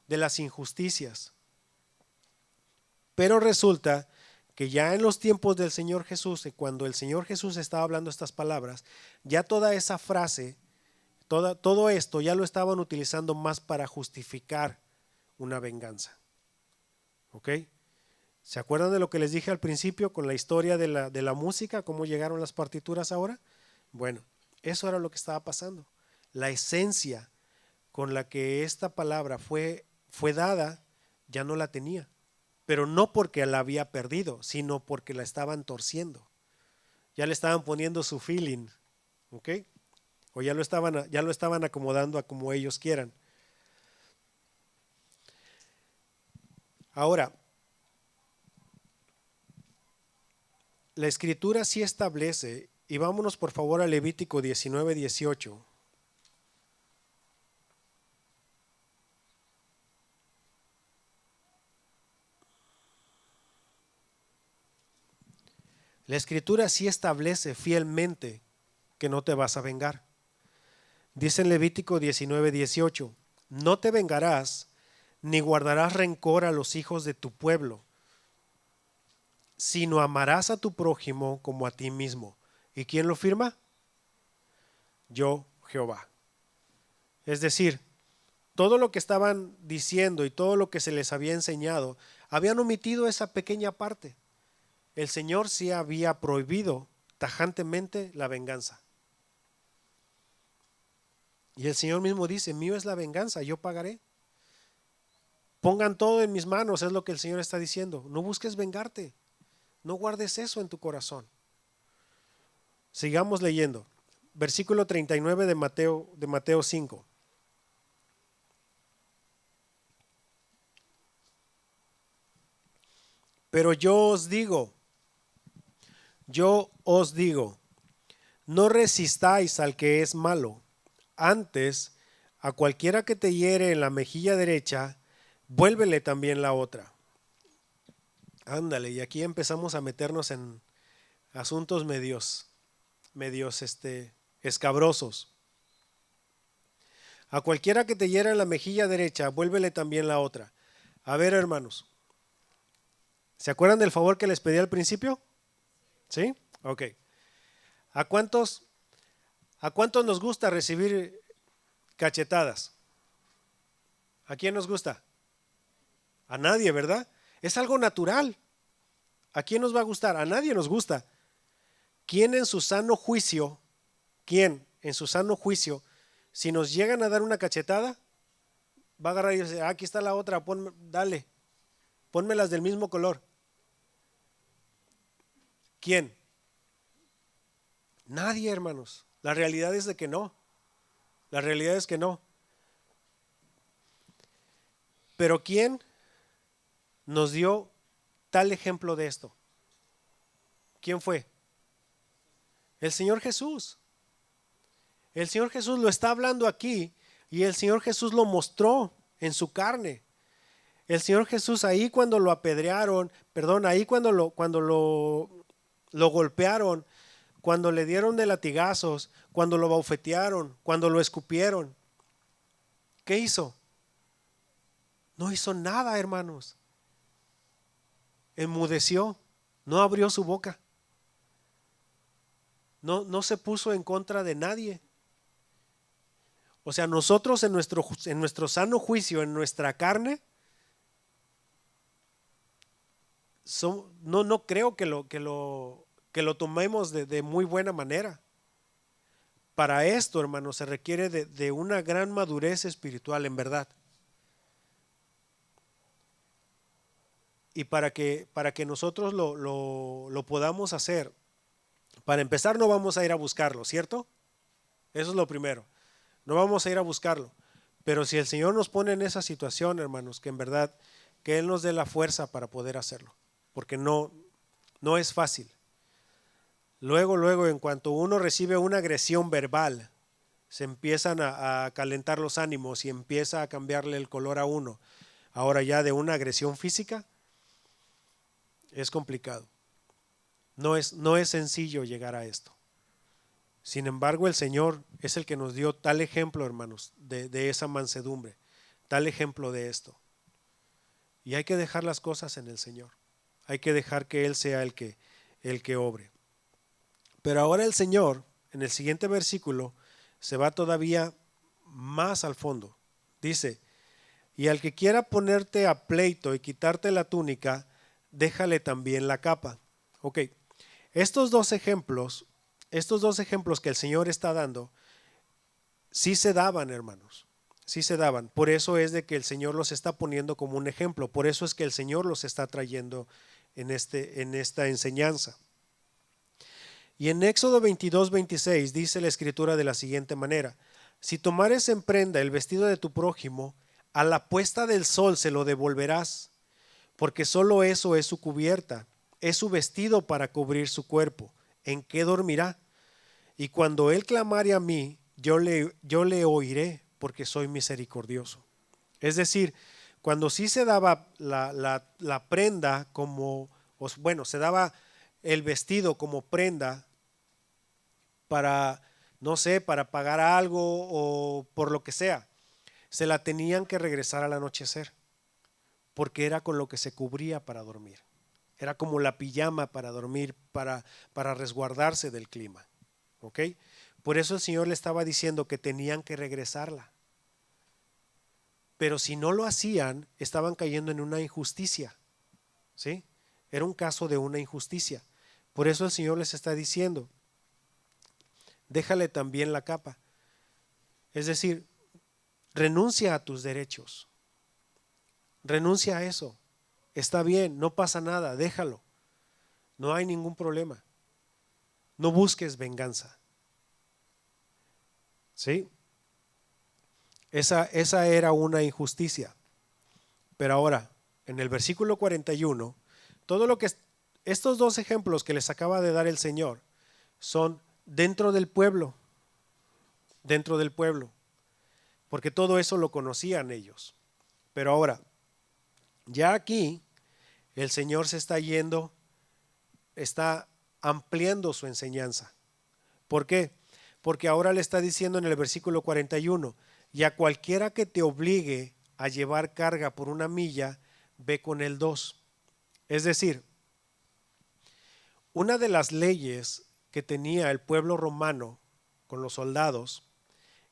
de las injusticias. Pero resulta que ya en los tiempos del Señor Jesús, cuando el Señor Jesús estaba hablando estas palabras, ya toda esa frase, todo esto ya lo estaban utilizando más para justificar una venganza. ¿Ok? ¿Se acuerdan de lo que les dije al principio con la historia de la música, cómo llegaron las partituras ahora? Bueno, eso era lo que estaba pasando. La esencia con la que esta palabra fue dada ya no la tenía, pero no porque la había perdido, sino porque la estaban torciendo. Ya le estaban poniendo su feeling, ¿ok? O ya lo estaban acomodando a como ellos quieran. Ahora, la escritura sí establece, y vámonos por favor a Levítico 19:18. La escritura sí establece fielmente que no te vas a vengar. Dice en Levítico 19:18, no te vengarás ni guardarás rencor a los hijos de tu pueblo, sino amarás a tu prójimo como a ti mismo. ¿Y quién lo firma? Yo, Jehová. Es decir, todo lo que estaban diciendo y todo lo que se les había enseñado, habían omitido esa pequeña parte. El Señor sí había prohibido tajantemente la venganza. Y el Señor mismo dice, mío es la venganza, yo pagaré. Pongan todo en mis manos, es lo que el Señor está diciendo. No busques vengarte, no guardes eso en tu corazón. Sigamos leyendo. Versículo 39 de Mateo 5. Pero yo os digo, no resistáis al que es malo. Antes, a cualquiera que te hiere en la mejilla derecha, vuélvele también la otra. Ándale, y aquí empezamos a meternos en asuntos medios escabrosos. A cualquiera que te hiera en la mejilla derecha, vuélvele también la otra. A ver, hermanos, ¿se acuerdan del favor que les pedí al principio? ¿Sí? Ok. ¿A cuántos, a cuántos nos gusta recibir cachetadas? ¿A quién nos gusta? A nadie, ¿verdad? Es algo natural. ¿A quién nos va a gustar? A nadie nos gusta. ¿Quién en su sano juicio, quién en su sano juicio, si nos llegan a dar una cachetada, va a agarrar y decir, aquí está la otra, dale, pónmelas del mismo color? ¿Quién? Nadie, hermanos. La realidad es de que no. La realidad es que no. Pero ¿quién nos dio tal ejemplo de esto? ¿Quién fue? El Señor Jesús. El Señor Jesús lo está hablando aquí y el Señor Jesús lo mostró en su carne. El Señor Jesús ahí cuando lo apedrearon, perdón, ahí cuando lo golpearon, cuando le dieron de latigazos, cuando lo bofetearon, cuando lo escupieron, ¿qué hizo? No hizo nada, hermanos. Enmudeció, no abrió su boca, no se puso en contra de nadie. O sea, nosotros en nuestro sano juicio, en nuestra carne, no creo que lo tomemos de muy buena manera. Para esto, hermanos, se requiere de una gran madurez espiritual, en verdad. Y para que nosotros lo podamos hacer, para empezar no vamos a ir a buscarlo, ¿cierto? Eso es lo primero. No vamos a ir a buscarlo. Pero si el Señor nos pone en esa situación, hermanos, que en verdad, que Él nos dé la fuerza para poder hacerlo. Porque no es fácil. Luego, en cuanto uno recibe una agresión verbal, se empiezan a calentar los ánimos y empieza a cambiarle el color a uno. Ahora ya de una agresión física, es complicado. No es sencillo llegar a esto. Sin embargo, el Señor es el que nos dio tal ejemplo, hermanos, de esa mansedumbre, tal ejemplo de esto. Y hay que dejar las cosas en el Señor. Hay que dejar que Él sea el que obre. Pero ahora el Señor, en el siguiente versículo, se va todavía más al fondo. Dice, y al que quiera ponerte a pleito y quitarte la túnica, déjale también la capa. Ok, estos dos ejemplos que el Señor está dando, sí se daban, hermanos. sí se daban. Por eso es de que el Señor los está poniendo como un ejemplo. Por eso es que el Señor los está trayendo en esta enseñanza. Y en Éxodo 22:26 dice la escritura de la siguiente manera: si tomares en prenda el vestido de tu prójimo, a la puesta del sol se lo devolverás, porque solo eso es su cubierta, es su vestido para cubrir su cuerpo. ¿En qué dormirá? Y cuando él clamare a mí, yo le oiré, porque soy misericordioso. Es decir, cuando sí se daba la prenda como, bueno, se daba el vestido como prenda para, no sé, para pagar algo o por lo que sea, se la tenían que regresar al anochecer, porque era con lo que se cubría para dormir. Era como la pijama para dormir, para resguardarse del clima. ¿Ok? Por eso el Señor le estaba diciendo que tenían que regresarla. Pero si no lo hacían, estaban cayendo en una injusticia. ¿Sí? Era un caso de una injusticia. Por eso el Señor les está diciendo: déjale también la capa. Es decir, renuncia a tus derechos. Renuncia a eso. Está bien, no pasa nada, déjalo. No hay ningún problema. No busques venganza. ¿Sí? Esa era una injusticia. Pero ahora, en el versículo 41, todo lo que estos dos ejemplos que les acaba de dar el Señor son dentro del pueblo, porque todo eso lo conocían ellos. Pero ahora, ya aquí el Señor se está yendo, está ampliando su enseñanza. ¿Por qué? Porque ahora le está diciendo en el versículo 41: y a cualquiera que te obligue a llevar carga por una milla, ve con él 2. Es decir, una de las leyes que tenía el pueblo romano con los soldados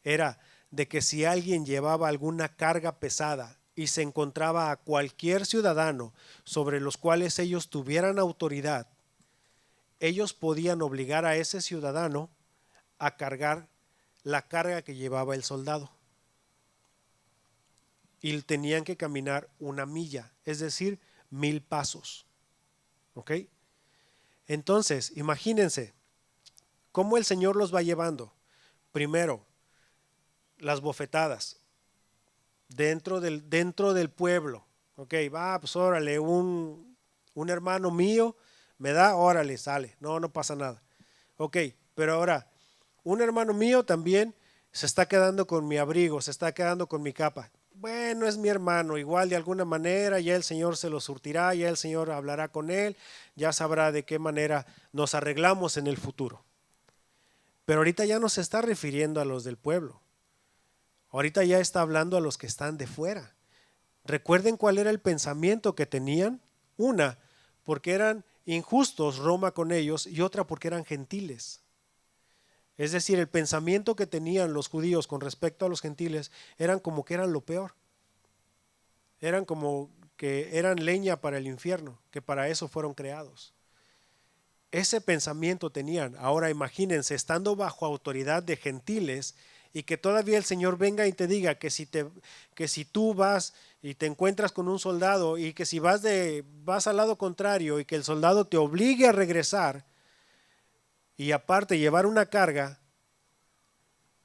era de que si alguien llevaba alguna carga pesada y se encontraba a cualquier ciudadano sobre los cuales ellos tuvieran autoridad, ellos podían obligar a ese ciudadano a cargar la carga que llevaba el soldado. Y tenían que caminar una milla, es decir, 1000 pasos. ¿Ok? Entonces, imagínense cómo el Señor los va llevando. Primero, las bofetadas dentro del pueblo. Ok, va, pues órale, un hermano mío me da, órale, sale, no pasa nada. Ok, pero ahora, un hermano mío también se está quedando con mi abrigo, se está quedando con mi capa. Bueno, es mi hermano, igual de alguna manera ya el Señor se lo surtirá, ya el Señor hablará con él, ya sabrá de qué manera nos arreglamos en el futuro. Pero ahorita ya no se está refiriendo a los del pueblo. Ahorita ya está hablando a los que están de fuera. Recuerden cuál era el pensamiento que tenían. Una, porque eran injustos Roma con ellos, y otra porque eran gentiles. Es decir, el pensamiento que tenían los judíos con respecto a los gentiles eran como que eran lo peor. Eran como que eran leña para el infierno, que para eso fueron creados. Ese pensamiento tenían. Ahora imagínense, estando bajo autoridad de gentiles, y que todavía el Señor venga y te diga que si tú vas y te encuentras con un soldado, y que si vas al lado contrario y que el soldado te obligue a regresar y aparte llevar una carga.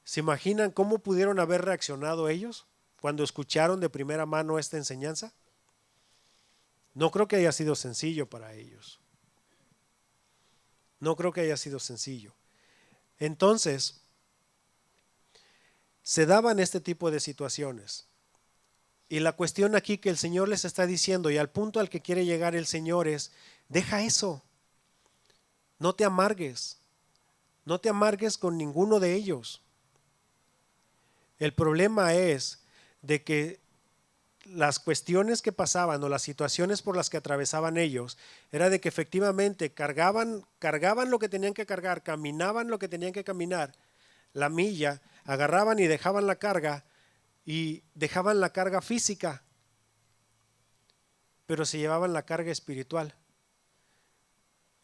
¿Se imaginan cómo pudieron haber reaccionado ellos cuando escucharon de primera mano esta enseñanza? No creo que haya sido sencillo para ellos. No creo que haya sido sencillo. Entonces, se daban este tipo de situaciones. Y la cuestión aquí que el Señor les está diciendo, y al punto al que quiere llegar el Señor, es: deja eso. No te amargues. No te amargues con ninguno de ellos. El problema es de que las cuestiones que pasaban o las situaciones por las que atravesaban ellos era de que efectivamente cargaban lo que tenían que cargar, caminaban lo que tenían que caminar, la milla, agarraban y dejaban la carga, y dejaban la carga física, pero se llevaban la carga espiritual.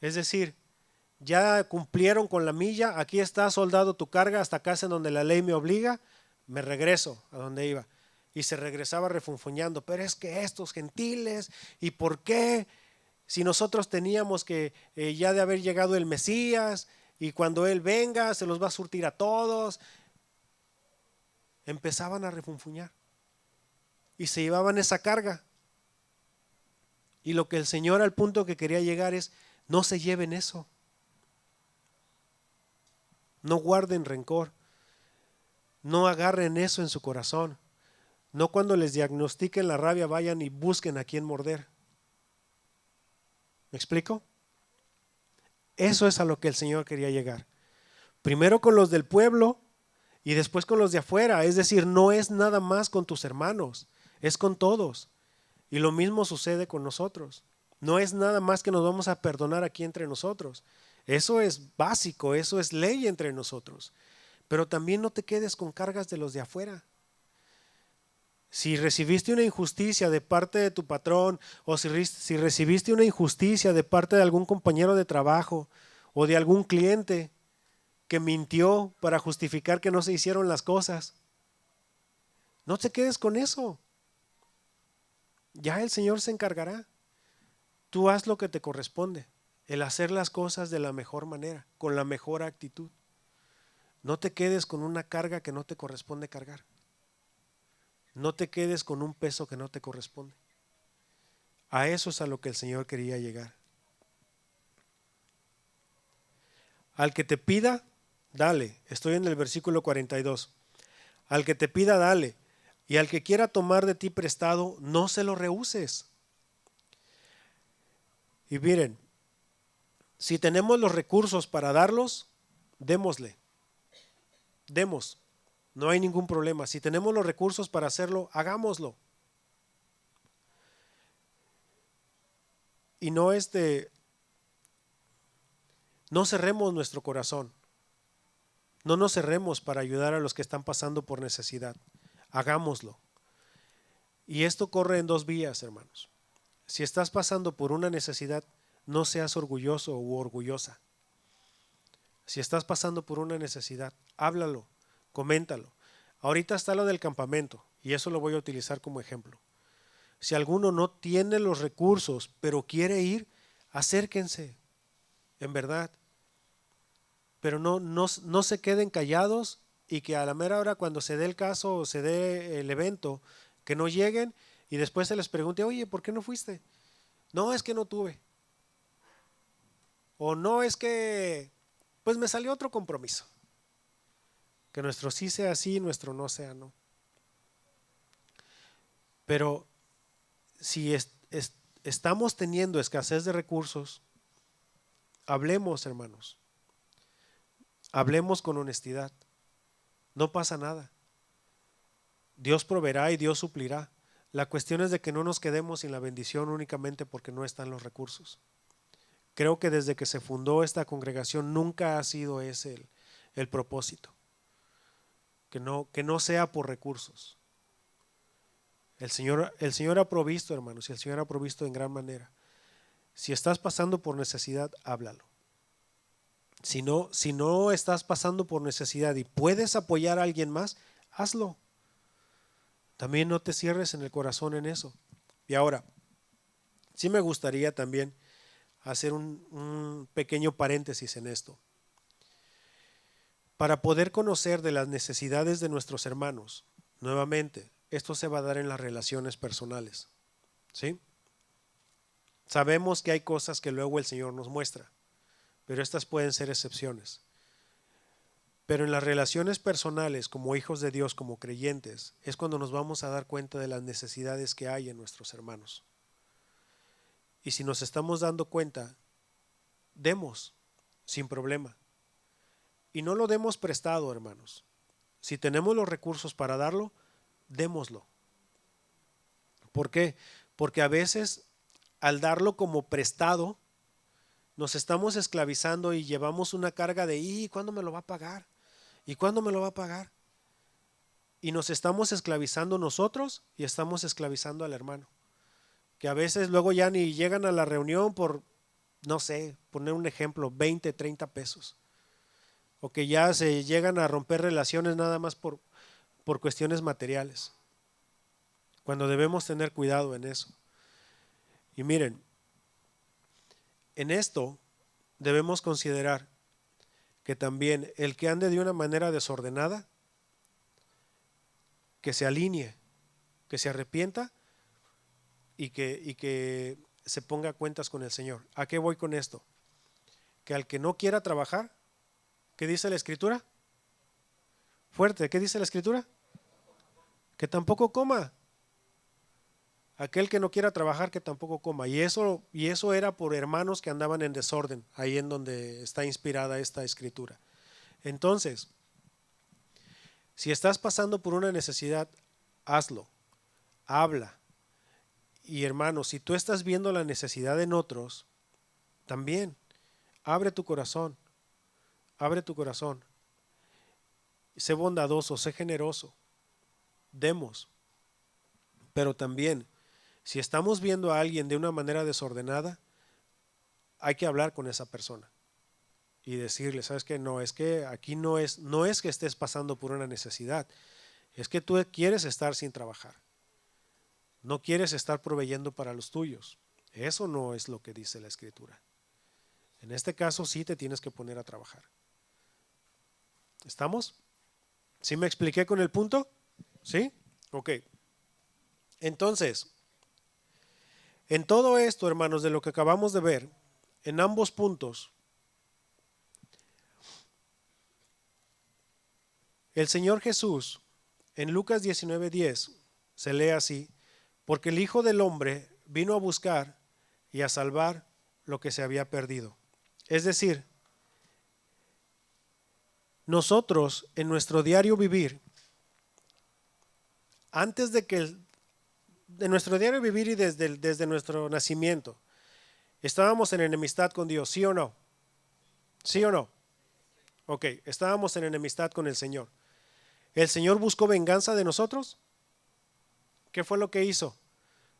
Es decir, ya cumplieron con la milla, aquí está, soldado, tu carga, hasta acá es en donde la ley me obliga, me regreso a donde iba. Y se regresaba refunfuñando, pero es que estos gentiles, ¿y por qué? Si nosotros teníamos que ya de haber llegado el Mesías, y cuando Él venga se los va a surtir a todos. Empezaban a refunfuñar y se llevaban esa carga. Y lo que el Señor al punto que quería llegar es, no se lleven eso. No guarden rencor. No agarren eso en su corazón. No cuando les diagnostiquen la rabia vayan y busquen a quién morder. ¿Me explico? Eso es a lo que el Señor quería llegar. Primero con los del pueblo y después con los de afuera. Es decir, no es nada más con tus hermanos, es con todos. Y lo mismo sucede con nosotros. No es nada más que nos vamos a perdonar aquí entre nosotros. Eso es básico, eso es ley entre nosotros. Pero también no te quedes con cargas de los de afuera. Si recibiste una injusticia de parte de tu patrón o si recibiste una injusticia de parte de algún compañero de trabajo o de algún cliente que mintió para justificar que no se hicieron las cosas, no te quedes con eso. Ya el Señor se encargará. Tú haz lo que te corresponde, el hacer las cosas de la mejor manera, con la mejor actitud. No te quedes con una carga que no te corresponde cargar. No te quedes con un peso que no te corresponde. A eso es a lo que el Señor quería llegar. Al que te pida, dale. Estoy en el versículo 42. Al que te pida, dale. Y al que quiera tomar de ti prestado, no se lo rehuses. Y miren, si tenemos los recursos para darlos, démosle. Demos. No hay ningún problema. Si tenemos los recursos para hacerlo, hagámoslo. Y no cerremos nuestro corazón. No nos cerremos para ayudar a los que están pasando por necesidad. Hagámoslo. Y esto corre en dos vías, hermanos. Si estás pasando por una necesidad, no seas orgulloso u orgullosa. Si estás pasando por una necesidad, háblalo, coméntalo. Ahorita está lo del campamento y eso lo voy a utilizar como ejemplo. Si alguno no tiene los recursos, pero quiere ir, acérquense, en verdad. Pero no se queden callados y que a la mera hora cuando se dé el caso o se dé el evento, que no lleguen y después se les pregunte, oye, ¿por qué no fuiste? No, es que no tuve. O no, es que pues me salió otro compromiso. Que nuestro sí sea sí, nuestro no sea no. Pero si estamos teniendo escasez de recursos, hablemos, hermanos. Hablemos con honestidad. No pasa nada. Dios proveerá y Dios suplirá. La cuestión es de que no nos quedemos sin la bendición únicamente porque no están los recursos. Creo que desde que se fundó esta congregación nunca ha sido ese el propósito. Que no sea por recursos. El Señor ha provisto, hermanos, y el Señor ha provisto en gran manera. Si estás pasando por necesidad, háblalo. Si no estás pasando por necesidad y puedes apoyar a alguien más, hazlo. También no te cierres en el corazón en eso. Y ahora, sí me gustaría también hacer un pequeño paréntesis en esto. Para poder conocer de las necesidades de nuestros hermanos, nuevamente, esto se va a dar en las relaciones personales. ¿Sí? Sabemos que hay cosas que luego el Señor nos muestra, pero estas pueden ser excepciones. Pero en las relaciones personales, como hijos de Dios, como creyentes, es cuando nos vamos a dar cuenta de las necesidades que hay en nuestros hermanos. Y si nos estamos dando cuenta, demos sin problema. Y no lo demos prestado, hermanos. Si tenemos los recursos para darlo, démoslo. ¿Por qué? Porque a veces al darlo como prestado, nos estamos esclavizando y llevamos una carga de ¿y cuándo me lo va a pagar? ¿Y cuándo me lo va a pagar? Y nos estamos esclavizando nosotros y estamos esclavizando al hermano. Que a veces luego ya ni llegan a la reunión por, no sé, poner un ejemplo, 20, 30 pesos. O que ya se llegan a romper relaciones nada más por por cuestiones materiales, cuando debemos tener cuidado en eso. Y miren, en esto debemos considerar que también el que ande de una manera desordenada, que se alinee, que se arrepienta y que se ponga a cuentas con el Señor. ¿A qué voy con esto? Que al que no quiera trabajar, ¿qué dice la Escritura? Fuerte, ¿qué dice la Escritura? Que tampoco coma. Aquel que no quiera trabajar, que tampoco coma. Y eso era por hermanos que andaban en desorden, ahí en donde está inspirada esta Escritura. Entonces, si estás pasando por una necesidad, hazlo, habla. Y hermano, si tú estás viendo la necesidad en otros, también abre tu corazón, abre tu corazón. Sé bondadoso, sé generoso, demos. Pero también, si estamos viendo a alguien de una manera desordenada, hay que hablar con esa persona y decirle, ¿sabes qué? No, es que aquí no es que estés pasando por una necesidad, es que tú quieres estar sin trabajar. No quieres estar proveyendo para los tuyos. Eso no es lo que dice la Escritura. En este caso sí te tienes que poner a trabajar. ¿Estamos? ¿Sí me expliqué con el punto? ¿Sí? Ok. Entonces, en todo esto, hermanos, de lo que acabamos de ver, en ambos puntos, el Señor Jesús, en Lucas 19:10, se lee así: porque el Hijo del Hombre vino a buscar y a salvar lo que se había perdido. Es decir, nosotros en nuestro diario vivir, antes de nuestro diario vivir y desde nuestro nacimiento, estábamos en enemistad con Dios, ¿sí o no? ¿Sí o no? Ok, estábamos en enemistad con el Señor. ¿El Señor buscó venganza de nosotros? ¿Qué fue lo que hizo?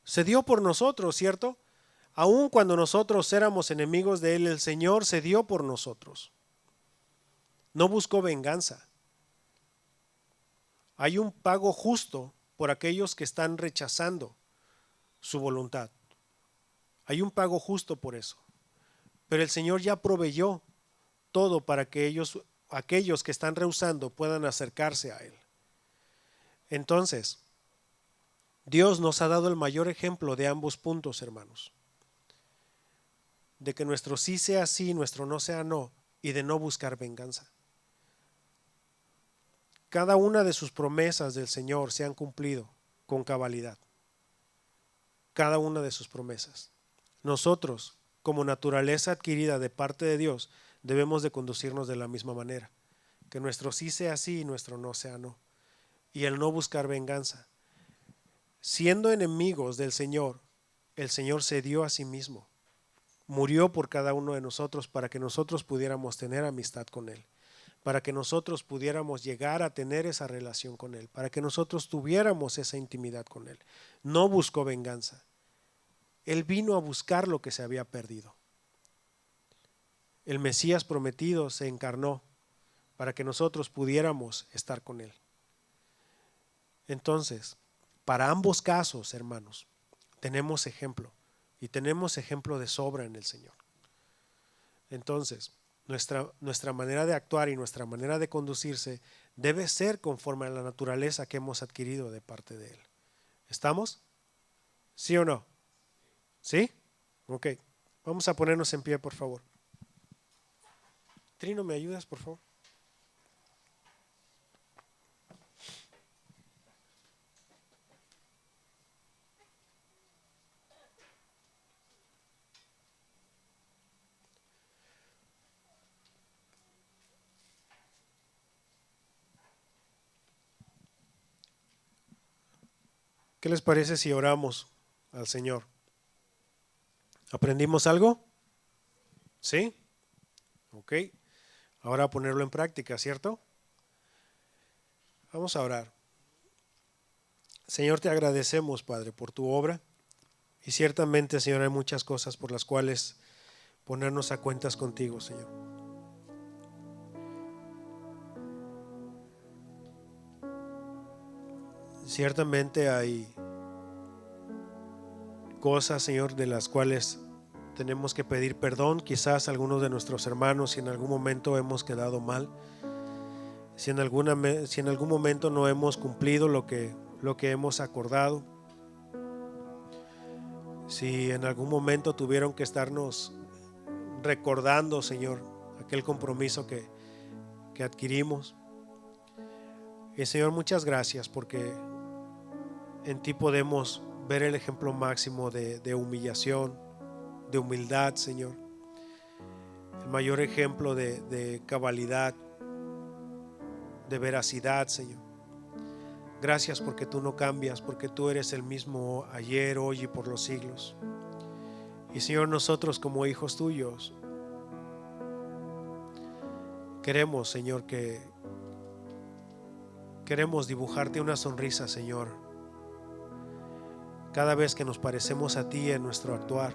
Se dio por nosotros, ¿cierto? Aun cuando nosotros éramos enemigos de Él, el Señor se dio por nosotros. No buscó venganza. Hay un pago justo por aquellos que están rechazando su voluntad. Hay un pago justo por eso. Pero el Señor ya proveyó todo para que aquellos que están rehusando puedan acercarse a Él. Entonces, Dios nos ha dado el mayor ejemplo de ambos puntos, hermanos. De que nuestro sí sea sí, nuestro no sea no, y de no buscar venganza. Cada una de sus promesas del Señor se han cumplido con cabalidad. Cada una de sus promesas. Nosotros, como naturaleza adquirida de parte de Dios, debemos de conducirnos de la misma manera. Que nuestro sí sea sí y nuestro no sea no. Y el no buscar venganza. Siendo enemigos del Señor, el Señor se dio a sí mismo. Murió por cada uno de nosotros para que nosotros pudiéramos tener amistad con Él. Para que nosotros pudiéramos llegar a tener esa relación con Él. Para que nosotros tuviéramos esa intimidad con Él. No buscó venganza. Él vino a buscar lo que se había perdido. El Mesías prometido se encarnó para que nosotros pudiéramos estar con Él. Entonces, para ambos casos, hermanos, tenemos ejemplo y tenemos ejemplo de sobra en el Señor. Entonces, nuestra manera de actuar y nuestra manera de conducirse debe ser conforme a la naturaleza que hemos adquirido de parte de Él. ¿Estamos? ¿Sí o no? ¿Sí? Ok. Vamos a ponernos en pie, por favor. Trino, ¿me ayudas, por favor? ¿Qué les parece si oramos al Señor? ¿Aprendimos algo? ¿Sí? Ok. Ahora a ponerlo en práctica, ¿cierto? Vamos a orar. Señor, te agradecemos, Padre, por tu obra. Y ciertamente, Señor, hay muchas cosas por las cuales ponernos a cuentas contigo, Señor. Ciertamente hay cosas, Señor, de las cuales tenemos que pedir perdón. Quizás algunos de nuestros hermanos, si en algún momento hemos quedado mal, si en algún momento no hemos cumplido lo que hemos acordado, si en algún momento tuvieron que estarnos recordando, Señor, aquel compromiso que adquirimos. Y Señor, muchas gracias, porque en ti podemos ver el ejemplo máximo de humillación, de humildad, Señor. El mayor ejemplo de cabalidad, de veracidad, Señor. Gracias porque tú no cambias, porque tú eres el mismo ayer, hoy y por los siglos. Y Señor, nosotros como hijos tuyos queremos, Señor, queremos dibujarte una sonrisa, Señor, cada vez que nos parecemos a ti en nuestro actuar,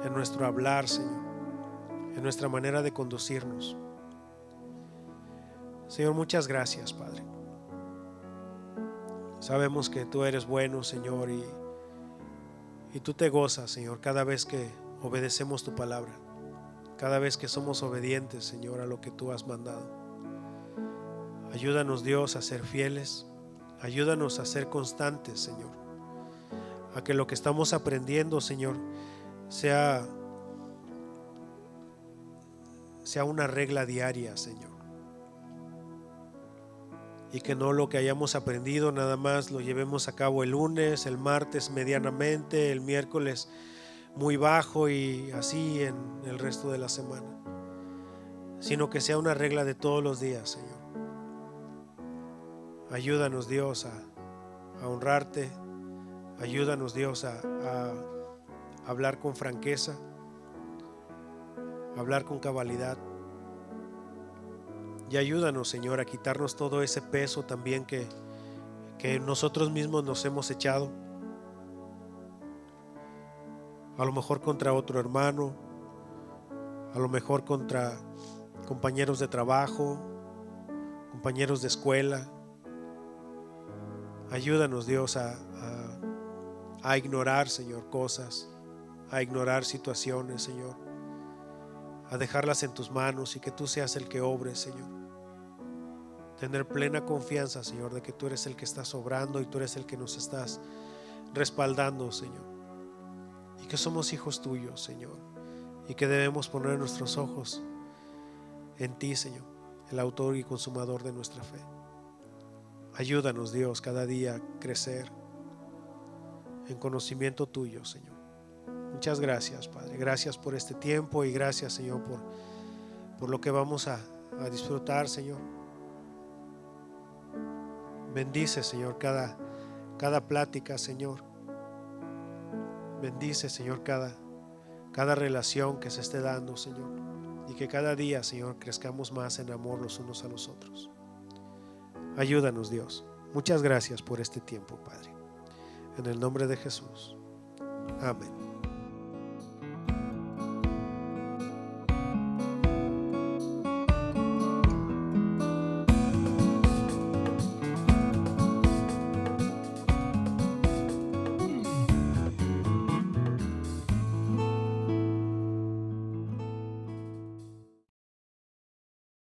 en nuestro hablar, Señor, en nuestra manera de conducirnos. Señor, muchas gracias, Padre. Sabemos que tú eres bueno, Señor, y tú te gozas, Señor, cada vez que obedecemos tu palabra, cada vez que somos obedientes, Señor, a lo que tú has mandado. Ayúdanos, Dios, a ser fieles. Ayúdanos a ser constantes, Señor, a que lo que estamos aprendiendo, Señor, sea una regla diaria, Señor, y que no lo que hayamos aprendido nada más lo llevemos a cabo el lunes, el martes medianamente, el miércoles muy bajo y así en el resto de la semana, sino que sea una regla de todos los días, Señor. Ayúdanos, Dios, a honrarte. Ayúdanos, Dios, a hablar con franqueza, a hablar con cabalidad. Y ayúdanos, Señor, a quitarnos todo ese peso también que nosotros mismos nos hemos echado. A lo mejor contra otro hermano, a lo mejor contra compañeros de trabajo, compañeros de escuela. Ayúdanos, Dios, a ignorar, Señor, cosas, a ignorar situaciones, Señor, a dejarlas en tus manos y que tú seas el que obre, Señor. Tener plena confianza, Señor, de que tú eres el que estás obrando y tú eres el que nos estás respaldando, Señor, y que somos hijos tuyos, Señor, y que debemos poner nuestros ojos en ti, Señor, el autor y consumador de nuestra fe. Ayúdanos, Dios, cada día a crecer en conocimiento tuyo, Señor. Muchas gracias, Padre. Gracias por este tiempo y gracias, Señor, por lo que vamos a disfrutar, Señor. Bendice, Señor, cada plática, Señor. Bendice, Señor, cada relación que se esté dando, Señor. Y que cada día, Señor, crezcamos más en amor los unos a los otros. Ayúdanos, Dios. Muchas gracias por este tiempo, Padre. En el nombre de Jesús. Amén.